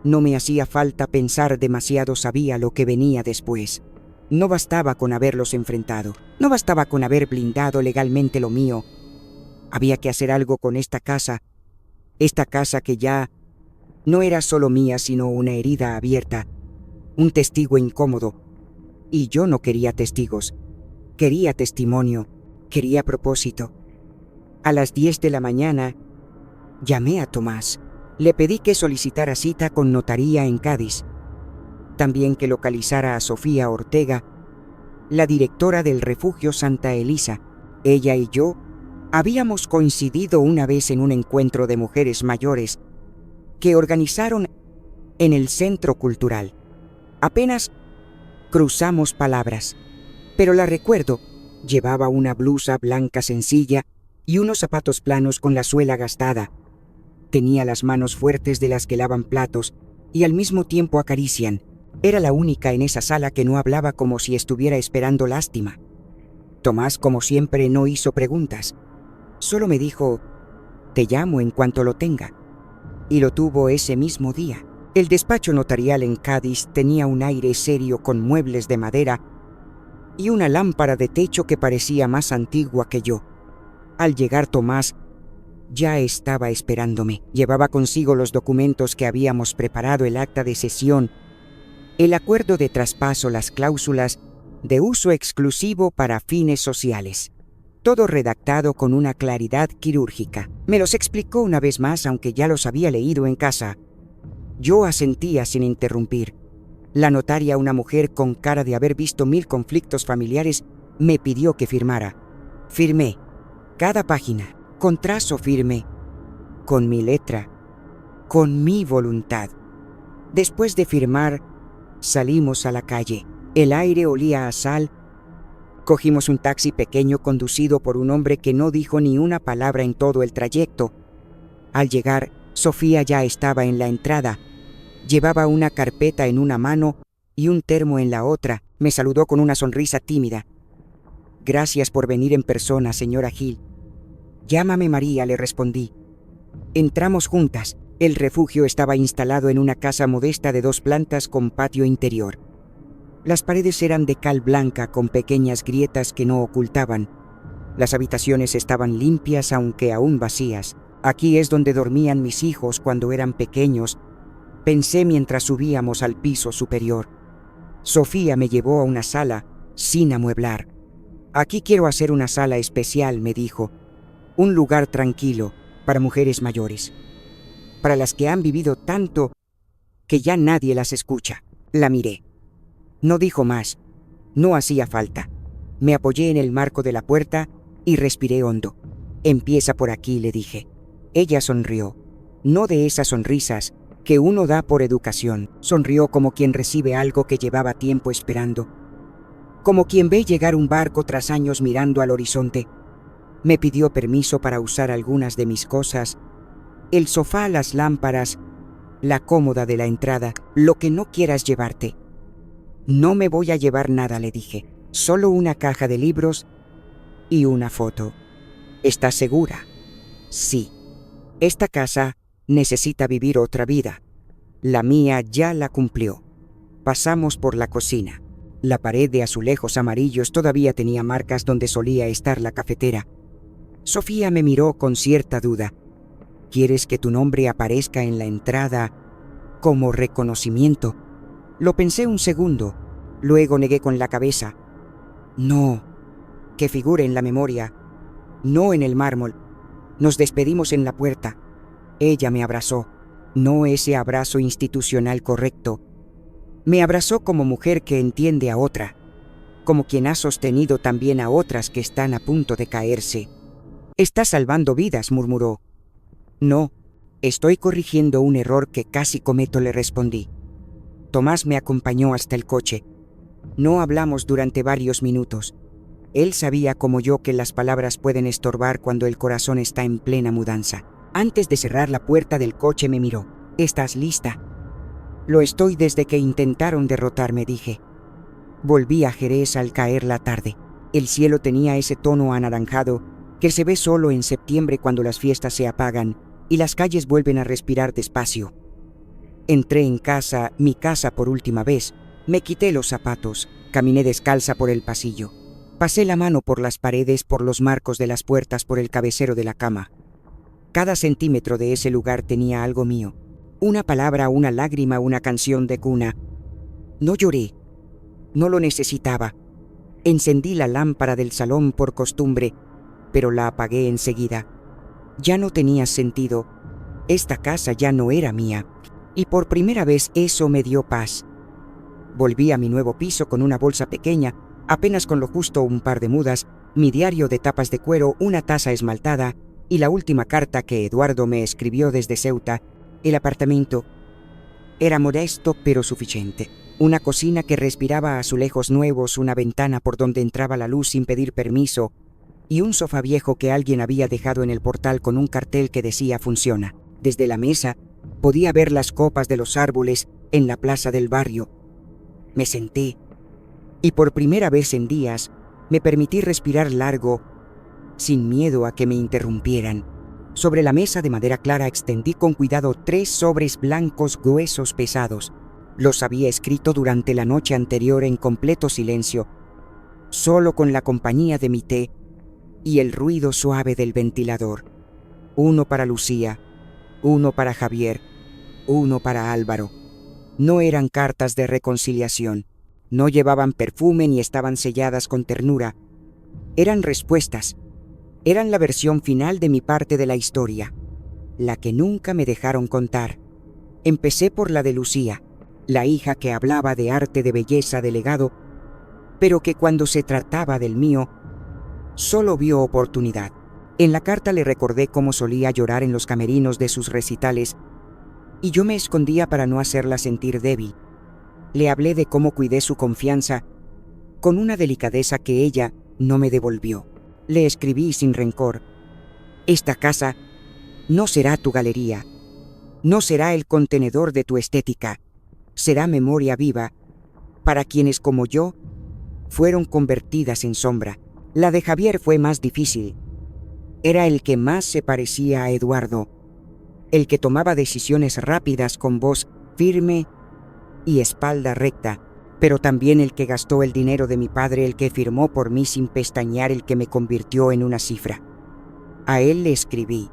No me hacía falta pensar demasiado, sabía lo que venía después. No bastaba con haberlos enfrentado, no bastaba con haber blindado legalmente lo mío. Había que hacer algo con esta casa que ya no era solo mía, sino una herida abierta, un testigo incómodo. Y yo no quería testigos, quería testimonio, quería propósito. A las 10 de la mañana, llamé a Tomás. Le pedí que solicitara cita con notaría en Cádiz. También que localizara a Sofía Ortega, la directora del refugio Santa Elisa. Ella y yo habíamos coincidido una vez en un encuentro de mujeres mayores que organizaron en el centro cultural. Apenas cruzamos palabras, pero la recuerdo. Llevaba una blusa blanca sencilla y unos zapatos planos con la suela gastada. Tenía las manos fuertes de las que lavan platos y al mismo tiempo acarician. Era la única en esa sala que no hablaba, como si estuviera esperando lástima. Tomás, como siempre, no hizo preguntas. Solo me dijo: «Te llamo en cuanto lo tenga». Y lo tuvo ese mismo día. El despacho notarial en Cádiz tenía un aire serio, con muebles de madera y una lámpara de techo que parecía más antigua que yo. Al llegar Tomás, ya estaba esperándome. Llevaba consigo los documentos que habíamos preparado, el acta de cesión, el acuerdo de traspaso, las cláusulas de uso exclusivo para fines sociales. Todo redactado con una claridad quirúrgica. Me los explicó una vez más, aunque ya los había leído en casa. Yo asentía sin interrumpir. La notaria, una mujer con cara de haber visto 1000 conflictos familiares, me pidió que firmara. Firmé. Cada página. con trazo firme, con mi letra, con mi voluntad. Después de firmar, salimos a la calle. El aire olía a sal. Cogimos un taxi pequeño conducido por un hombre que no dijo ni una palabra en todo el trayecto. Al llegar, Sofía ya estaba en la entrada. Llevaba una carpeta en una mano y un termo en la otra. Me saludó con una sonrisa tímida. «Gracias por venir en persona, señora Hill». «Llámame María», le respondí. Entramos juntas. El refugio estaba instalado en una casa modesta de 2 plantas con patio interior. Las paredes eran de cal blanca con pequeñas grietas que no ocultaban. Las habitaciones estaban limpias aunque aún vacías. «Aquí es donde dormían mis hijos cuando eran pequeños», pensé mientras subíamos al piso superior. Sofía me llevó a una sala sin amueblar. «Aquí quiero hacer una sala especial», me dijo. «Un lugar tranquilo para mujeres mayores, para las que han vivido tanto que ya nadie las escucha». La miré. No dijo más. No hacía falta. Me apoyé en el marco de la puerta y respiré hondo. «Empieza por aquí», le dije. Ella sonrió. No de esas sonrisas que uno da por educación. Sonrió como quien recibe algo que llevaba tiempo esperando. Como quien ve llegar un barco tras años mirando al horizonte. Me pidió permiso para usar algunas de mis cosas. El sofá, las lámparas, la cómoda de la entrada, lo que no quieras llevarte. «No me voy a llevar nada», le dije. «Solo una caja de libros y una foto». «¿Estás segura?» «Sí. Esta casa necesita vivir otra vida. La mía ya la cumplió». Pasamos por la cocina. La pared de azulejos amarillos todavía tenía marcas donde solía estar la cafetera. Sofía me miró con cierta duda. «¿Quieres que tu nombre aparezca en la entrada como reconocimiento?» Lo pensé un segundo, luego negué con la cabeza. «No, que figure en la memoria, no en el mármol». Nos despedimos en la puerta. Ella me abrazó, no ese abrazo institucional correcto. Me abrazó como mujer que entiende a otra, como quien ha sostenido también a otras que están a punto de caerse. «Estás salvando vidas», murmuró. «No, estoy corrigiendo un error que casi cometo», le respondí. Tomás me acompañó hasta el coche. No hablamos durante varios minutos. Él sabía como yo que las palabras pueden estorbar cuando el corazón está en plena mudanza. Antes de cerrar la puerta del coche me miró. «¿Estás lista?» «Lo estoy desde que intentaron derrotarme», dije. Volví a Jerez al caer la tarde. El cielo tenía ese tono anaranjado que se ve solo en septiembre cuando las fiestas se apagan y las calles vuelven a respirar despacio. Entré en casa, mi casa por última vez. Me quité los zapatos, caminé descalza por el pasillo. Pasé la mano por las paredes, por los marcos de las puertas, por el cabecero de la cama. Cada centímetro de ese lugar tenía algo mío. Una palabra, una lágrima, una canción de cuna. No lloré. No lo necesitaba. Encendí la lámpara del salón por costumbre, pero la apagué enseguida. Ya no tenía sentido. Esta casa ya no era mía. Y por primera vez eso me dio paz. Volví a mi nuevo piso con una bolsa pequeña, apenas con lo justo un par de mudas, mi diario de tapas de cuero, una taza esmaltada y la última carta que Eduardo me escribió desde Ceuta. El apartamento era modesto pero suficiente. Una cocina que respiraba azulejos nuevos, una ventana por donde entraba la luz sin pedir permiso y un sofá viejo que alguien había dejado en el portal con un cartel que decía «Funciona». Desde la mesa podía ver las copas de los árboles en la plaza del barrio. Me senté y por primera vez en días me permití respirar largo, sin miedo a que me interrumpieran. Sobre la mesa de madera clara extendí con cuidado 3 sobres blancos gruesos pesados. Los había escrito durante la noche anterior en completo silencio, solo con la compañía de mi té y el ruido suave del ventilador. Uno para Lucía, uno para Javier, uno para Álvaro. No eran cartas de reconciliación, no llevaban perfume ni estaban selladas con ternura. Eran respuestas, eran la versión final de mi parte de la historia, la que nunca me dejaron contar. Empecé por la de Lucía, la hija que hablaba de arte, de belleza, de legado, pero que cuando se trataba del mío, solo vio oportunidad. En la carta le recordé cómo solía llorar en los camerinos de sus recitales y yo me escondía para no hacerla sentir débil. Le hablé de cómo cuidé su confianza con una delicadeza que ella no me devolvió. Le escribí sin rencor: esta casa no será tu galería, no será el contenedor de tu estética, será memoria viva para quienes como yo fueron convertidas en sombra. La de Javier fue más difícil. Era el que más se parecía a Eduardo, el que tomaba decisiones rápidas con voz firme y espalda recta, pero también el que gastó el dinero de mi padre, el que firmó por mí sin pestañear, el que me convirtió en una cifra. A él le escribí: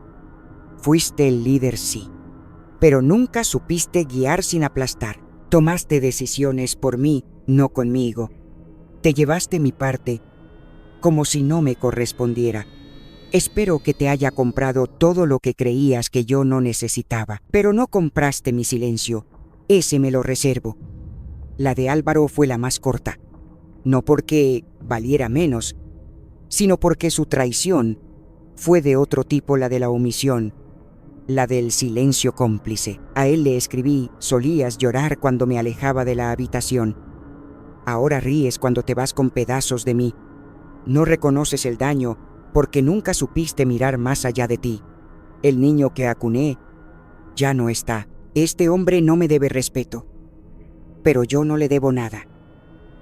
fuiste el líder, sí, pero nunca supiste guiar sin aplastar. Tomaste decisiones por mí, no conmigo. Te llevaste mi parte como si no me correspondiera. Espero que te haya comprado todo lo que creías que yo no necesitaba, pero no compraste mi silencio. Ese me lo reservo. La de Álvaro fue la más corta, no porque valiera menos, sino porque su traición fue de otro tipo, la de la omisión, la del silencio cómplice. A él le escribí: solías llorar cuando me alejaba de la habitación. Ahora ríes cuando te vas con pedazos de mí. No reconoces el daño porque nunca supiste mirar más allá de ti. El niño que acuné ya no está. Este hombre no me debe respeto, pero yo no le debo nada.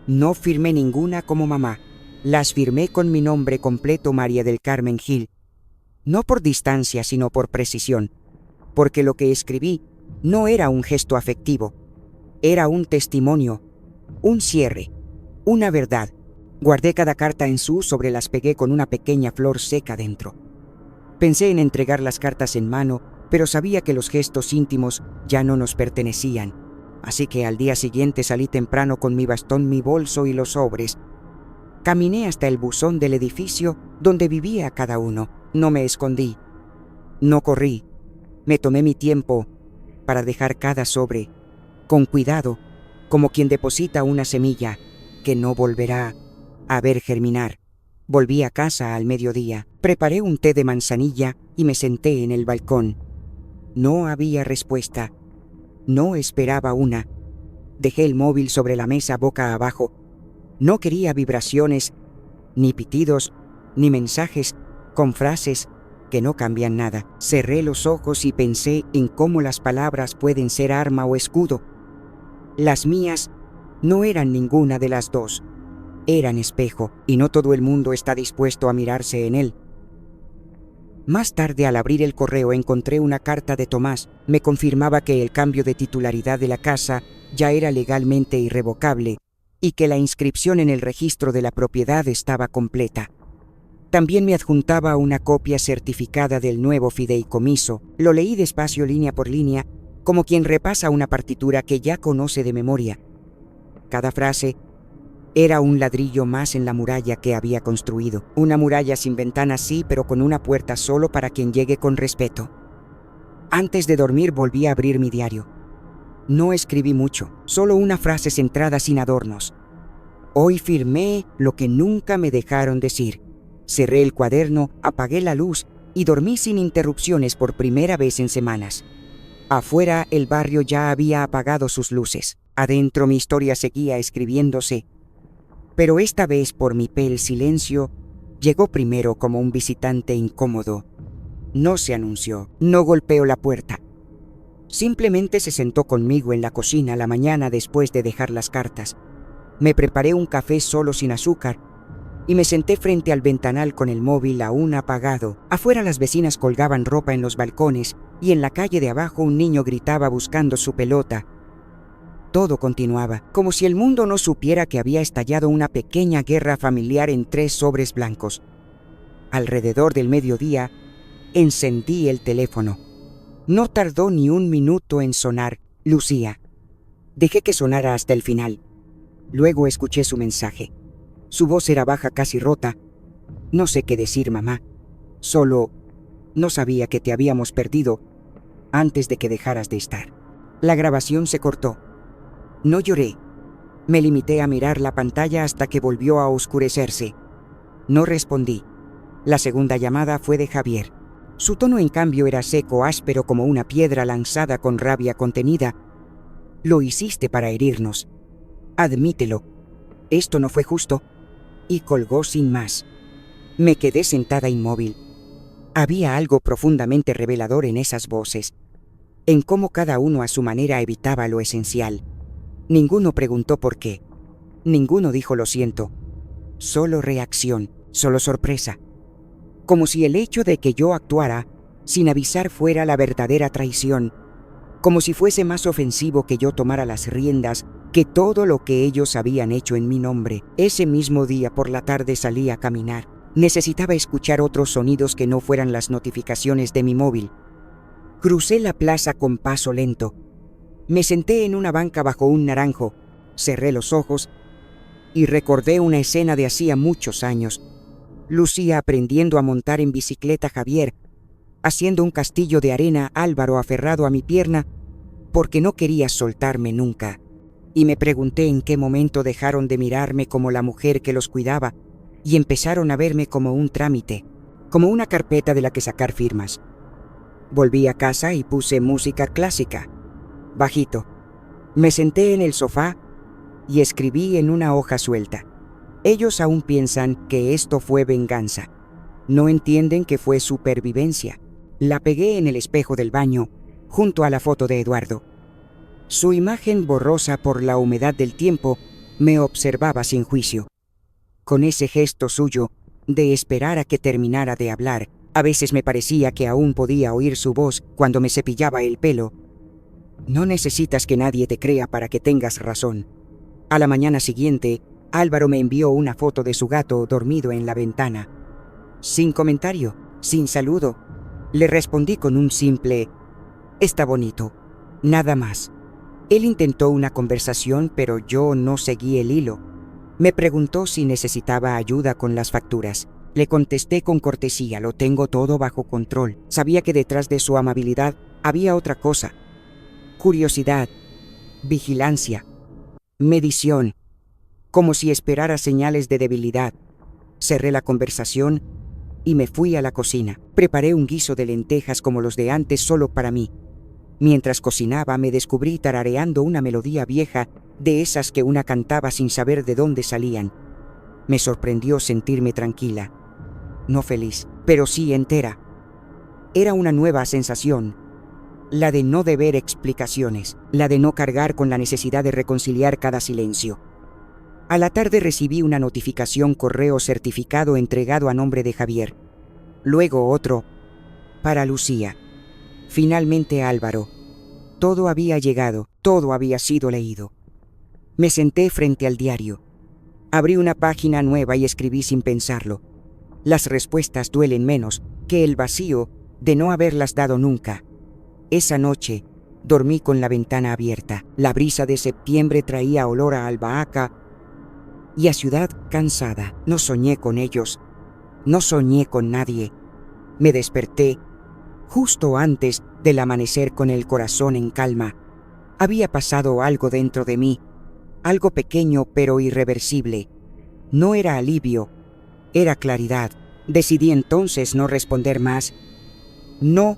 No firmé ninguna como mamá. Las firmé con mi nombre completo, María del Carmen Gil. No por distancia, sino por precisión, porque lo que escribí no era un gesto afectivo, era un testimonio, un cierre, una verdad. Guardé cada carta en su sobre, las pegué con una pequeña flor seca dentro. Pensé en entregar las cartas en mano, pero sabía que los gestos íntimos ya no nos pertenecían. Así que al día siguiente salí temprano con mi bastón, mi bolso y los sobres. Caminé hasta el buzón del edificio donde vivía cada uno. No me escondí, no corrí. Me tomé mi tiempo para dejar cada sobre, con cuidado, como quien deposita una semilla que no volverá a ver germinar. Volví a casa al mediodía, preparé un té de manzanilla y me senté en el balcón. No había respuesta, no esperaba una. Dejé el móvil sobre la mesa boca abajo. No quería vibraciones, ni pitidos, ni mensajes con frases que no cambian nada. Cerré los ojos y pensé en cómo las palabras pueden ser arma o escudo. Las mías no eran ninguna de las dos. Eran espejo, y no todo el mundo está dispuesto a mirarse en él. Más tarde, al abrir el correo, encontré una carta de Tomás. Me confirmaba que el cambio de titularidad de la casa ya era legalmente irrevocable y que la inscripción en el registro de la propiedad estaba completa. También me adjuntaba una copia certificada del nuevo fideicomiso. Lo leí despacio, línea por línea, como quien repasa una partitura que ya conoce de memoria. Cada frase era un ladrillo más en la muralla que había construido. Una muralla sin ventanas, sí, pero con una puerta solo para quien llegue con respeto. Antes de dormir volví a abrir mi diario. No escribí mucho, solo una frase centrada sin adornos. Hoy firmé lo que nunca me dejaron decir. Cerré el cuaderno, apagué la luz y dormí sin interrupciones por primera vez en semanas. Afuera el barrio ya había apagado sus luces. Adentro mi historia seguía escribiéndose. Pero esta vez por mi el silencio llegó primero como un visitante incómodo. No se anunció, no golpeó la puerta. Simplemente se sentó conmigo en la cocina la mañana después de dejar las cartas. Me preparé un café solo sin azúcar y me senté frente al ventanal con el móvil aún apagado. Afuera las vecinas colgaban ropa en los balcones y en la calle de abajo un niño gritaba buscando su pelota. Todo continuaba, como si el mundo no supiera que había estallado una pequeña guerra familiar en 3 sobres blancos. Alrededor del mediodía, encendí el teléfono. No tardó ni un minuto en sonar. Lucía. Dejé que sonara hasta el final. Luego escuché su mensaje. Su voz era baja, casi rota. No sé qué decir, mamá. Solo no sabía que te habíamos perdido antes de que dejaras de estar. La grabación se cortó. No lloré. Me limité a mirar la pantalla hasta que volvió a oscurecerse. No respondí. La segunda llamada fue de Javier. Su tono, en cambio, era seco, áspero como una piedra lanzada con rabia contenida. Lo hiciste para herirnos. Admítelo. Esto no fue justo. Y colgó sin más. Me quedé sentada inmóvil. Había algo profundamente revelador en esas voces, en cómo cada uno a su manera evitaba lo esencial. Ninguno preguntó por qué. Ninguno dijo lo siento. Solo reacción, solo sorpresa. Como si el hecho de que yo actuara sin avisar fuera la verdadera traición. Como si fuese más ofensivo que yo tomara las riendas que todo lo que ellos habían hecho en mi nombre. Ese mismo día por la tarde salí a caminar. Necesitaba escuchar otros sonidos que no fueran las notificaciones de mi móvil. Crucé la plaza con paso lento. Me senté en una banca bajo un naranjo, cerré los ojos y recordé una escena de hacía muchos años. Lucía aprendiendo a montar en bicicleta, Javier haciendo un castillo de arena, Álvaro aferrado a mi pierna porque no quería soltarme nunca. Y me pregunté en qué momento dejaron de mirarme como la mujer que los cuidaba y empezaron a verme como un trámite, como una carpeta de la que sacar firmas. Volví a casa y puse música clásica, bajito. Me senté en el sofá y escribí en una hoja suelta. Ellos aún piensan que esto fue venganza. No entienden que fue supervivencia. La pegué en el espejo del baño, junto a la foto de Eduardo. Su imagen borrosa por la humedad del tiempo me observaba sin juicio. Con ese gesto suyo de esperar a que terminara de hablar, a veces me parecía que aún podía oír su voz cuando me cepillaba el pelo. No necesitas que nadie te crea para que tengas razón. A la mañana siguiente, Álvaro me envió una foto de su gato dormido en la ventana. Sin comentario, sin saludo, le respondí con un simple «Está bonito», nada más. Él intentó una conversación, pero yo no seguí el hilo. Me preguntó si necesitaba ayuda con las facturas. Le contesté con cortesía, lo tengo todo bajo control. Sabía que detrás de su amabilidad había otra cosa. Curiosidad, vigilancia, medición, como si esperara señales de debilidad. Cerré la conversación y me fui a la cocina. Preparé un guiso de lentejas como los de antes solo para mí. Mientras cocinaba me descubrí tarareando una melodía vieja de esas que una cantaba sin saber de dónde salían. Me sorprendió sentirme tranquila. No feliz, pero sí entera. Era una nueva sensación, la de no deber explicaciones, la de no cargar con la necesidad de reconciliar cada silencio. A la tarde recibí una notificación correo certificado entregado a nombre de Javier. Luego otro, para Lucía. Finalmente Álvaro. Todo había llegado, todo había sido leído. Me senté frente al diario. Abrí una página nueva y escribí sin pensarlo. Las respuestas duelen menos que el vacío de no haberlas dado nunca. Esa noche dormí con la ventana abierta. La brisa de septiembre traía olor a albahaca y a ciudad cansada. No soñé con ellos. No soñé con nadie. Me desperté justo antes del amanecer con el corazón en calma. Había pasado algo dentro de mí, algo pequeño pero irreversible. No era alivio, era claridad. Decidí entonces no responder más. No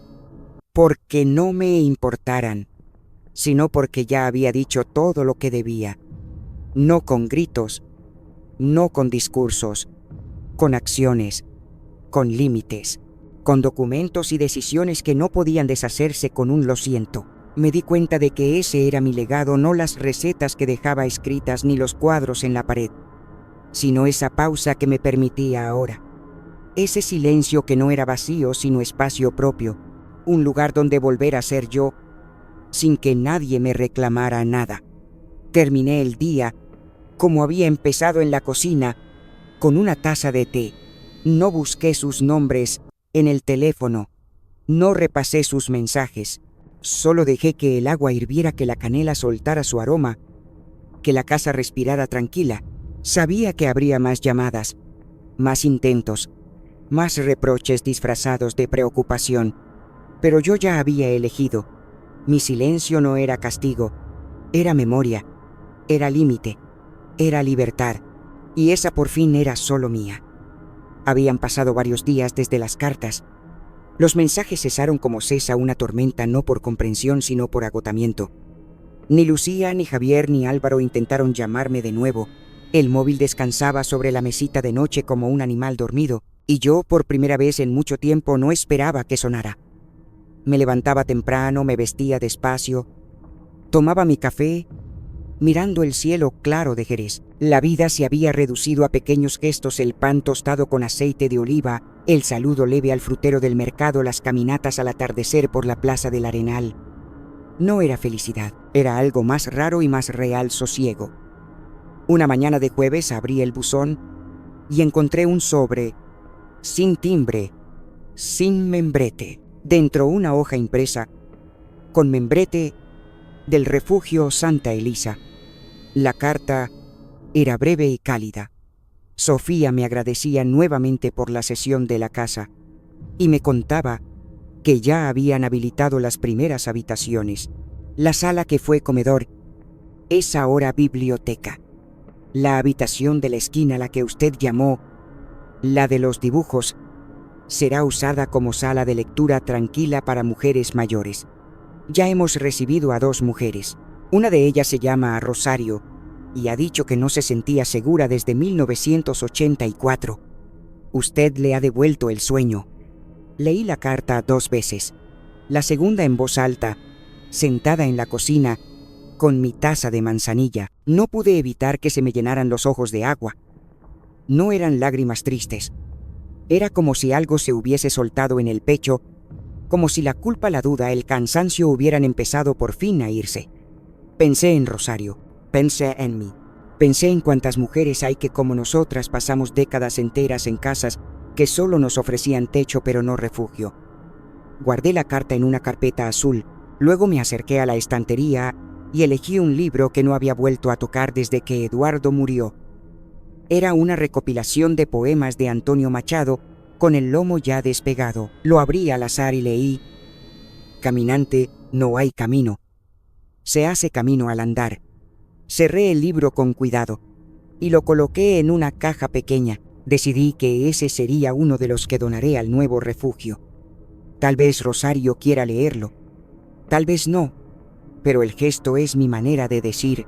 porque no me importaran, sino porque ya había dicho todo lo que debía. No con gritos, no con discursos, con acciones, con límites, con documentos y decisiones que no podían deshacerse con un lo siento. Me di cuenta de que ese era mi legado, no las recetas que dejaba escritas ni los cuadros en la pared, sino esa pausa que me permitía ahora. Ese silencio que no era vacío, sino espacio propio, un lugar donde volver a ser yo, sin que nadie me reclamara nada. Terminé el día como había empezado en la cocina, con una taza de té. No busqué sus nombres en el teléfono, no repasé sus mensajes. Solo dejé que el agua hirviera, que la canela soltara su aroma, que la casa respirara tranquila. Sabía que habría más llamadas, más intentos, más reproches disfrazados de preocupación. Pero yo ya había elegido. Mi silencio no era castigo, era memoria, era límite, era libertad. Y esa por fin era solo mía. Habían pasado varios días desde las cartas. Los mensajes cesaron como cesa una tormenta, no por comprensión sino por agotamiento. Ni Lucía, ni Javier, ni Álvaro intentaron llamarme de nuevo. El móvil descansaba sobre la mesita de noche como un animal dormido, y yo, por primera vez en mucho tiempo, no esperaba que sonara. Me levantaba temprano, me vestía despacio, tomaba mi café, mirando el cielo claro de Jerez. La vida se había reducido a pequeños gestos: el pan tostado con aceite de oliva, el saludo leve al frutero del mercado, las caminatas al atardecer por la plaza del Arenal. No era felicidad, era algo más raro y más real: sosiego. Una mañana de jueves abrí el buzón y encontré un sobre, sin timbre, sin membrete. Dentro una hoja impresa, con membrete, del refugio Santa Elisa. La carta era breve y cálida. Sofía me agradecía nuevamente por la cesión de la casa y me contaba que ya habían habilitado las primeras habitaciones. La sala que fue comedor es ahora biblioteca. La habitación de la esquina, la que usted llamó la de los dibujos, será usada como sala de lectura tranquila para mujeres mayores. Ya hemos recibido a 2 mujeres. Una de ellas se llama Rosario y ha dicho que no se sentía segura desde 1984. Usted le ha devuelto el sueño. Leí la carta 2 veces. La segunda en voz alta, sentada en la cocina, con mi taza de manzanilla. No pude evitar que se me llenaran los ojos de agua. No eran lágrimas tristes. Era como si algo se hubiese soltado en el pecho, como si la culpa, la duda, el cansancio hubieran empezado por fin a irse. Pensé en Rosario, pensé en mí, pensé en cuántas mujeres hay que, como nosotras, pasamos décadas enteras en casas que solo nos ofrecían techo pero no refugio. Guardé la carta en una carpeta azul, luego me acerqué a la estantería y elegí un libro que no había vuelto a tocar desde que Eduardo murió. Era una recopilación de poemas de Antonio Machado, con el lomo ya despegado. Lo abrí al azar y leí: Caminante, no hay camino. Se hace camino al andar. Cerré el libro con cuidado y lo coloqué en una caja pequeña. Decidí que ese sería uno de los que donaré al nuevo refugio. Tal vez Rosario quiera leerlo, tal vez no, pero el gesto es mi manera de decir: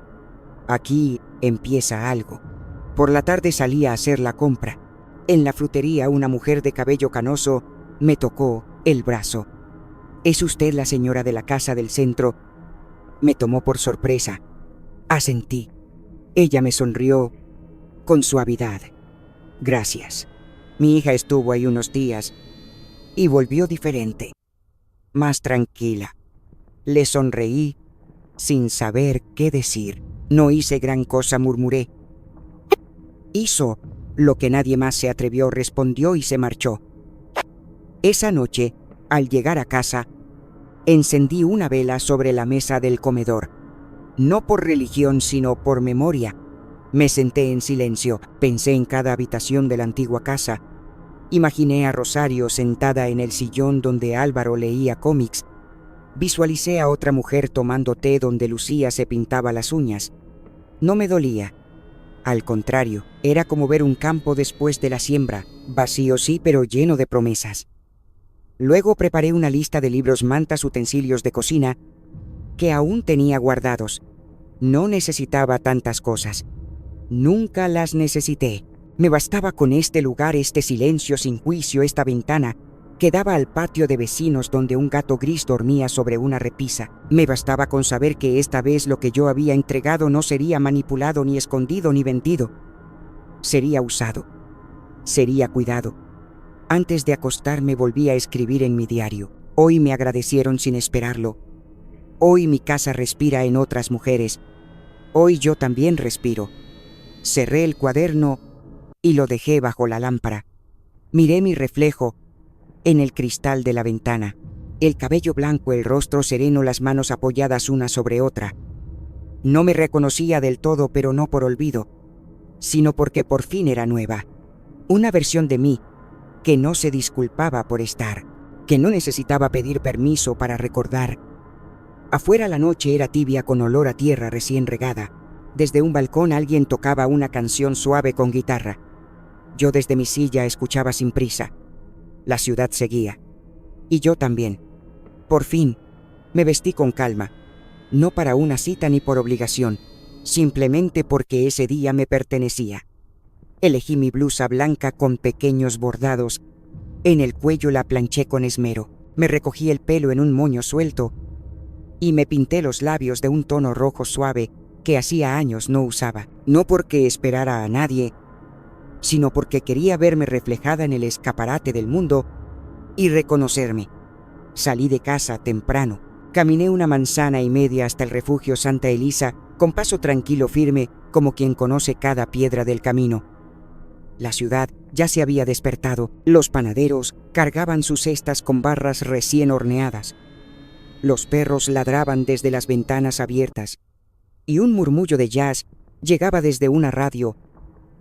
aquí empieza algo. Por la tarde salí a hacer la compra. En la frutería una mujer de cabello canoso me tocó el brazo. ¿Es usted la señora de la casa del centro? Me tomó por sorpresa. Asentí. Ella me sonrió con suavidad. Gracias. Mi hija estuvo ahí unos días y volvió diferente, más tranquila. Le sonreí sin saber qué decir. No hice gran cosa, murmuré. Hizo lo que nadie más se atrevió, respondió y se marchó. Esa noche, al llegar a casa, encendí una vela sobre la mesa del comedor. No por religión, sino por memoria. Me senté en silencio, pensé en cada habitación de la antigua casa. Imaginé a Rosario sentada en el sillón donde Álvaro leía cómics. Visualicé a otra mujer tomando té donde Lucía se pintaba las uñas. No me dolía. Al contrario, era como ver un campo después de la siembra, vacío sí, pero lleno de promesas. Luego preparé una lista de libros, mantas, utensilios de cocina que aún tenía guardados. No necesitaba tantas cosas. Nunca las necesité. Me bastaba con este lugar, este silencio sin juicio, esta ventana que daba al patio de vecinos donde un gato gris dormía sobre una repisa. Me bastaba con saber que esta vez lo que yo había entregado no sería manipulado, ni escondido, ni vendido. Sería usado. Sería cuidado. Antes de acostarme volví a escribir en mi diario. Hoy me agradecieron sin esperarlo. Hoy mi casa respira en otras mujeres. Hoy yo también respiro. Cerré el cuaderno y lo dejé bajo la lámpara. Miré mi reflejo en el cristal de la ventana. El cabello blanco, el rostro sereno, las manos apoyadas una sobre otra. No me reconocía del todo, pero no por olvido, sino porque por fin era nueva. Una versión de mí que no se disculpaba por estar, que no necesitaba pedir permiso para recordar. Afuera la noche era tibia con olor a tierra recién regada. Desde un balcón alguien tocaba una canción suave con guitarra. Yo desde mi silla escuchaba sin prisa. La ciudad seguía. Y yo también. Por fin, me vestí con calma. No para una cita ni por obligación, simplemente porque ese día me pertenecía. Elegí mi blusa blanca con pequeños bordados. En el cuello la planché con esmero. Me recogí el pelo en un moño suelto y me pinté los labios de un tono rojo suave que hacía años no usaba. No porque esperara a nadie, sino porque quería verme reflejada en el escaparate del mundo y reconocerme. Salí de casa temprano. Caminé 1,5 manzanas hasta el refugio Santa Elisa con paso tranquilo firme como quien conoce cada piedra del camino. La ciudad ya se había despertado. Los panaderos cargaban sus cestas con barras recién horneadas. Los perros ladraban desde las ventanas abiertas. Y un murmullo de jazz llegaba desde una radio.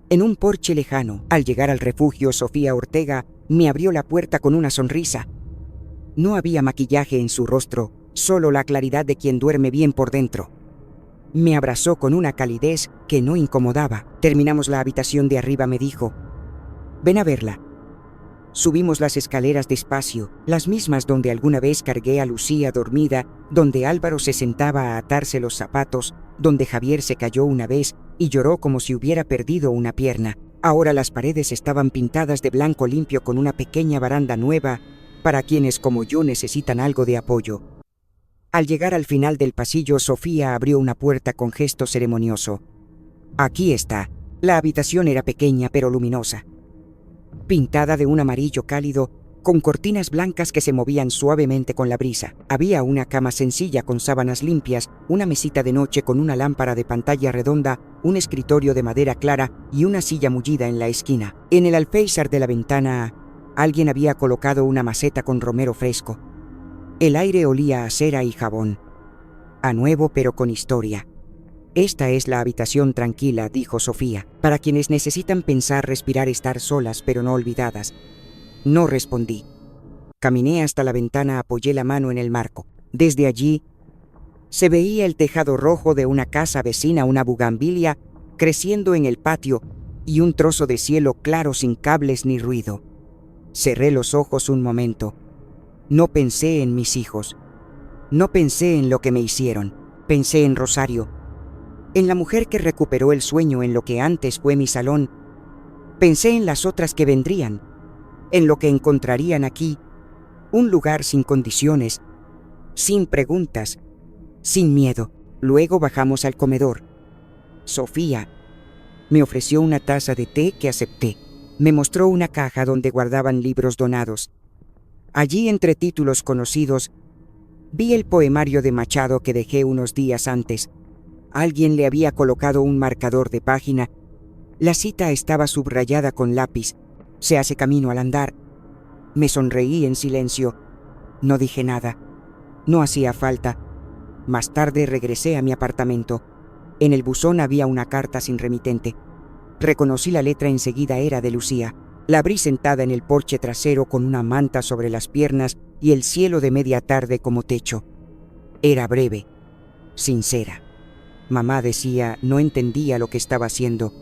En un porche lejano, al llegar al refugio, Sofía Ortega me abrió la puerta con una sonrisa. No había maquillaje en su rostro, solo la claridad de quien duerme bien por dentro. Me abrazó con una calidez que no incomodaba. Terminamos la habitación de arriba, me dijo. Ven a verla. Subimos las escaleras despacio, las mismas donde alguna vez cargué a Lucía dormida, donde Álvaro se sentaba a atarse los zapatos, donde Javier se cayó una vez y lloró como si hubiera perdido una pierna. Ahora las paredes estaban pintadas de blanco limpio con una pequeña baranda nueva para quienes como yo necesitan algo de apoyo. Al llegar al final del pasillo, Sofía abrió una puerta con gesto ceremonioso. Aquí está. La habitación era pequeña pero luminosa, pintada de un amarillo cálido, con cortinas blancas que se movían suavemente con la brisa. Había una cama sencilla con sábanas limpias, una mesita de noche con una lámpara de pantalla redonda, un escritorio de madera clara y una silla mullida en la esquina. En el alféizar de la ventana, alguien había colocado una maceta con romero fresco. El aire olía a cera y jabón. A nuevo pero con historia. Esta es la habitación tranquila, dijo Sofía, para quienes necesitan pensar, respirar, estar solas pero no olvidadas. No respondí. Caminé hasta la ventana, apoyé la mano en el marco. Desde allí se veía el tejado rojo de una casa vecina, una bugambilia creciendo en el patio y un trozo de cielo claro sin cables ni ruido. Cerré los ojos un momento. No pensé en mis hijos. No pensé en lo que me hicieron. Pensé en Rosario, en la mujer que recuperó el sueño en lo que antes fue mi salón. Pensé en las otras que vendrían, en lo que encontrarían aquí, un lugar sin condiciones, sin preguntas, sin miedo. Luego bajamos al comedor. Sofía me ofreció una taza de té que acepté. Me mostró una caja donde guardaban libros donados. Allí, entre títulos conocidos, vi el poemario de Machado que dejé unos días antes. Alguien le había colocado un marcador de página. La cita estaba subrayada con lápiz. Se hace camino al andar. Me sonreí en silencio. No dije nada. No hacía falta. Más tarde regresé a mi apartamento. En el buzón había una carta sin remitente. Reconocí la letra enseguida, era de Lucía. La abrí sentada en el porche trasero con una manta sobre las piernas y el cielo de media tarde como techo. Era breve, sincera. Mamá decía, no entendía lo que estaba haciendo.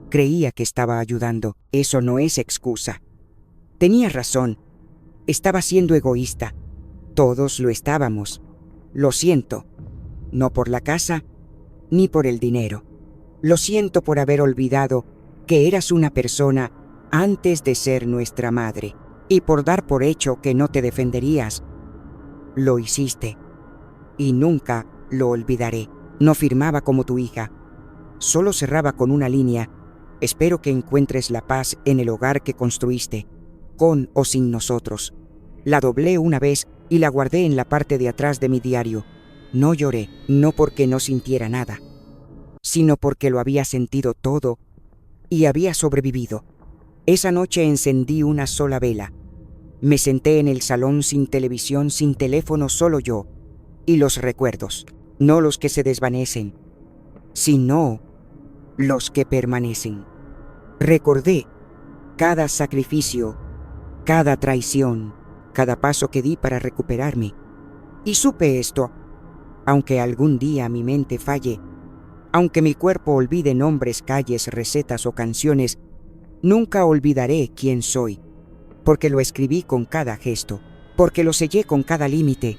Creía que estaba ayudando. Eso no es excusa. Tenía razón. Estaba siendo egoísta. Todos lo estábamos. Lo siento. No por la casa, ni por el dinero. Lo siento por haber olvidado que eras una persona antes de ser nuestra madre, y por dar por hecho que no te defenderías. Lo hiciste, y nunca lo olvidaré. No firmaba como tu hija, solo cerraba con una línea: espero que encuentres la paz en el hogar que construiste, con o sin nosotros. La doblé una vez y la guardé en la parte de atrás de mi diario. No lloré, no porque no sintiera nada, sino porque lo había sentido todo y había sobrevivido. Esa noche encendí una sola vela. Me senté en el salón sin televisión, sin teléfono, solo yo y los recuerdos. No los que se desvanecen, sino los que permanecen. Recordé cada sacrificio, cada traición, cada paso que di para recuperarme. Y supe esto: aunque algún día mi mente falle, aunque mi cuerpo olvide nombres, calles, recetas o canciones, Nunca olvidaré quién soy, porque lo escribí con cada gesto, porque lo sellé con cada límite,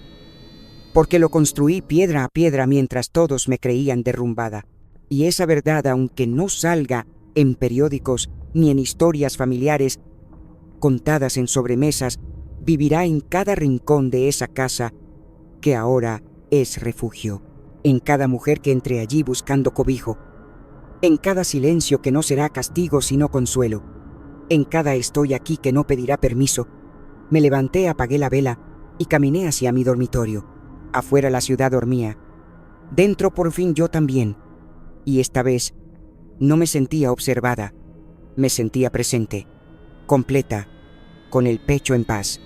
porque lo construí piedra a piedra mientras todos me creían derrumbada. Y esa verdad, aunque no salga en periódicos ni en historias familiares contadas en sobremesas, vivirá en cada rincón de esa casa que ahora es refugio, en cada mujer que entre allí buscando cobijo, en cada silencio que no será castigo sino consuelo, en cada estoy aquí que no pedirá permiso. Me levanté, apagué la vela y caminé hacia mi dormitorio. Afuera la ciudad dormía. Dentro por fin yo también. Y esta vez no me sentía observada. Me sentía presente, completa, con el pecho en paz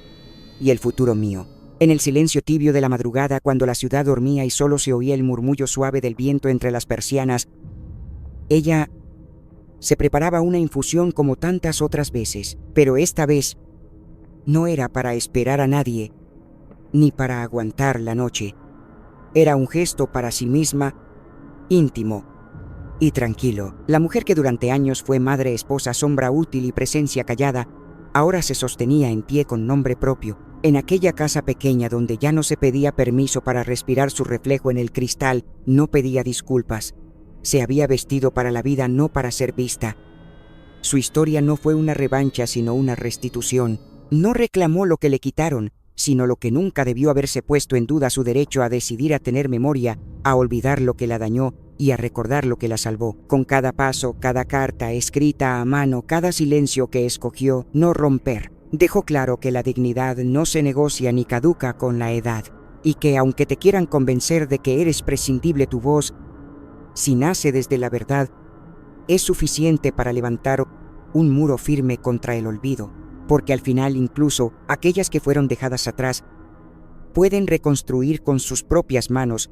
y el futuro mío. En el silencio tibio de la madrugada, cuando la ciudad dormía y solo se oía el murmullo suave del viento entre las persianas, ella se preparaba una infusión como tantas otras veces, pero esta vez no era para esperar a nadie, ni para aguantar la noche. Era un gesto para sí misma, íntimo y tranquilo. La mujer que durante años fue madre, esposa, sombra útil y presencia callada, ahora se sostenía en pie con nombre propio, en aquella casa pequeña donde ya no se pedía permiso para respirar su reflejo en el cristal, no pedía disculpas. Se había vestido para la vida, no para ser vista. Su historia no fue una revancha, sino una restitución. No reclamó lo que le quitaron, sino lo que nunca debió haberse puesto en duda: su derecho a decidir, a tener memoria, a olvidar lo que la dañó y a recordar lo que la salvó. Con cada paso, cada carta escrita a mano, cada silencio que escogió no romper, dejó claro que la dignidad no se negocia ni caduca con la edad, y que aunque te quieran convencer de que eres prescindible, tu voz, si nace desde la verdad, es suficiente para levantar un muro firme contra el olvido, porque al final incluso aquellas que fueron dejadas atrás pueden reconstruir con sus propias manos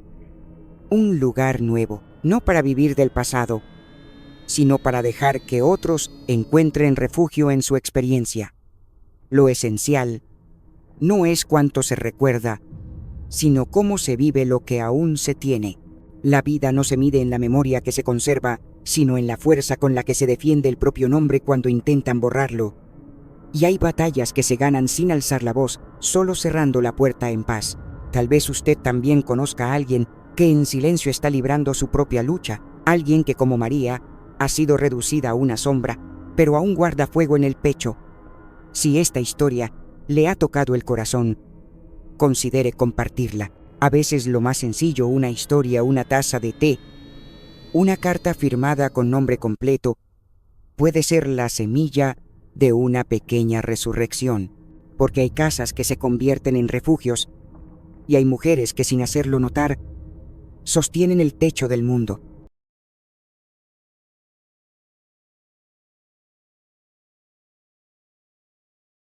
un lugar nuevo, no para vivir del pasado, sino para dejar que otros encuentren refugio en su experiencia. Lo esencial no es cuánto se recuerda, sino cómo se vive lo que aún se tiene. La vida no se mide en la memoria que se conserva, sino en la fuerza con la que se defiende el propio nombre cuando intentan borrarlo. Y hay batallas que se ganan sin alzar la voz, solo cerrando la puerta en paz. Tal vez usted también conozca a alguien que en silencio está librando su propia lucha, alguien que, como María, ha sido reducida a una sombra, pero aún guarda fuego en el pecho. Si esta historia le ha tocado el corazón, considere compartirla. A veces lo más sencillo, una historia, una taza de té, una carta firmada con nombre completo, puede ser la semilla de una pequeña resurrección, porque hay casas que se convierten en refugios y hay mujeres que, sin hacerlo notar, sostienen el techo del mundo.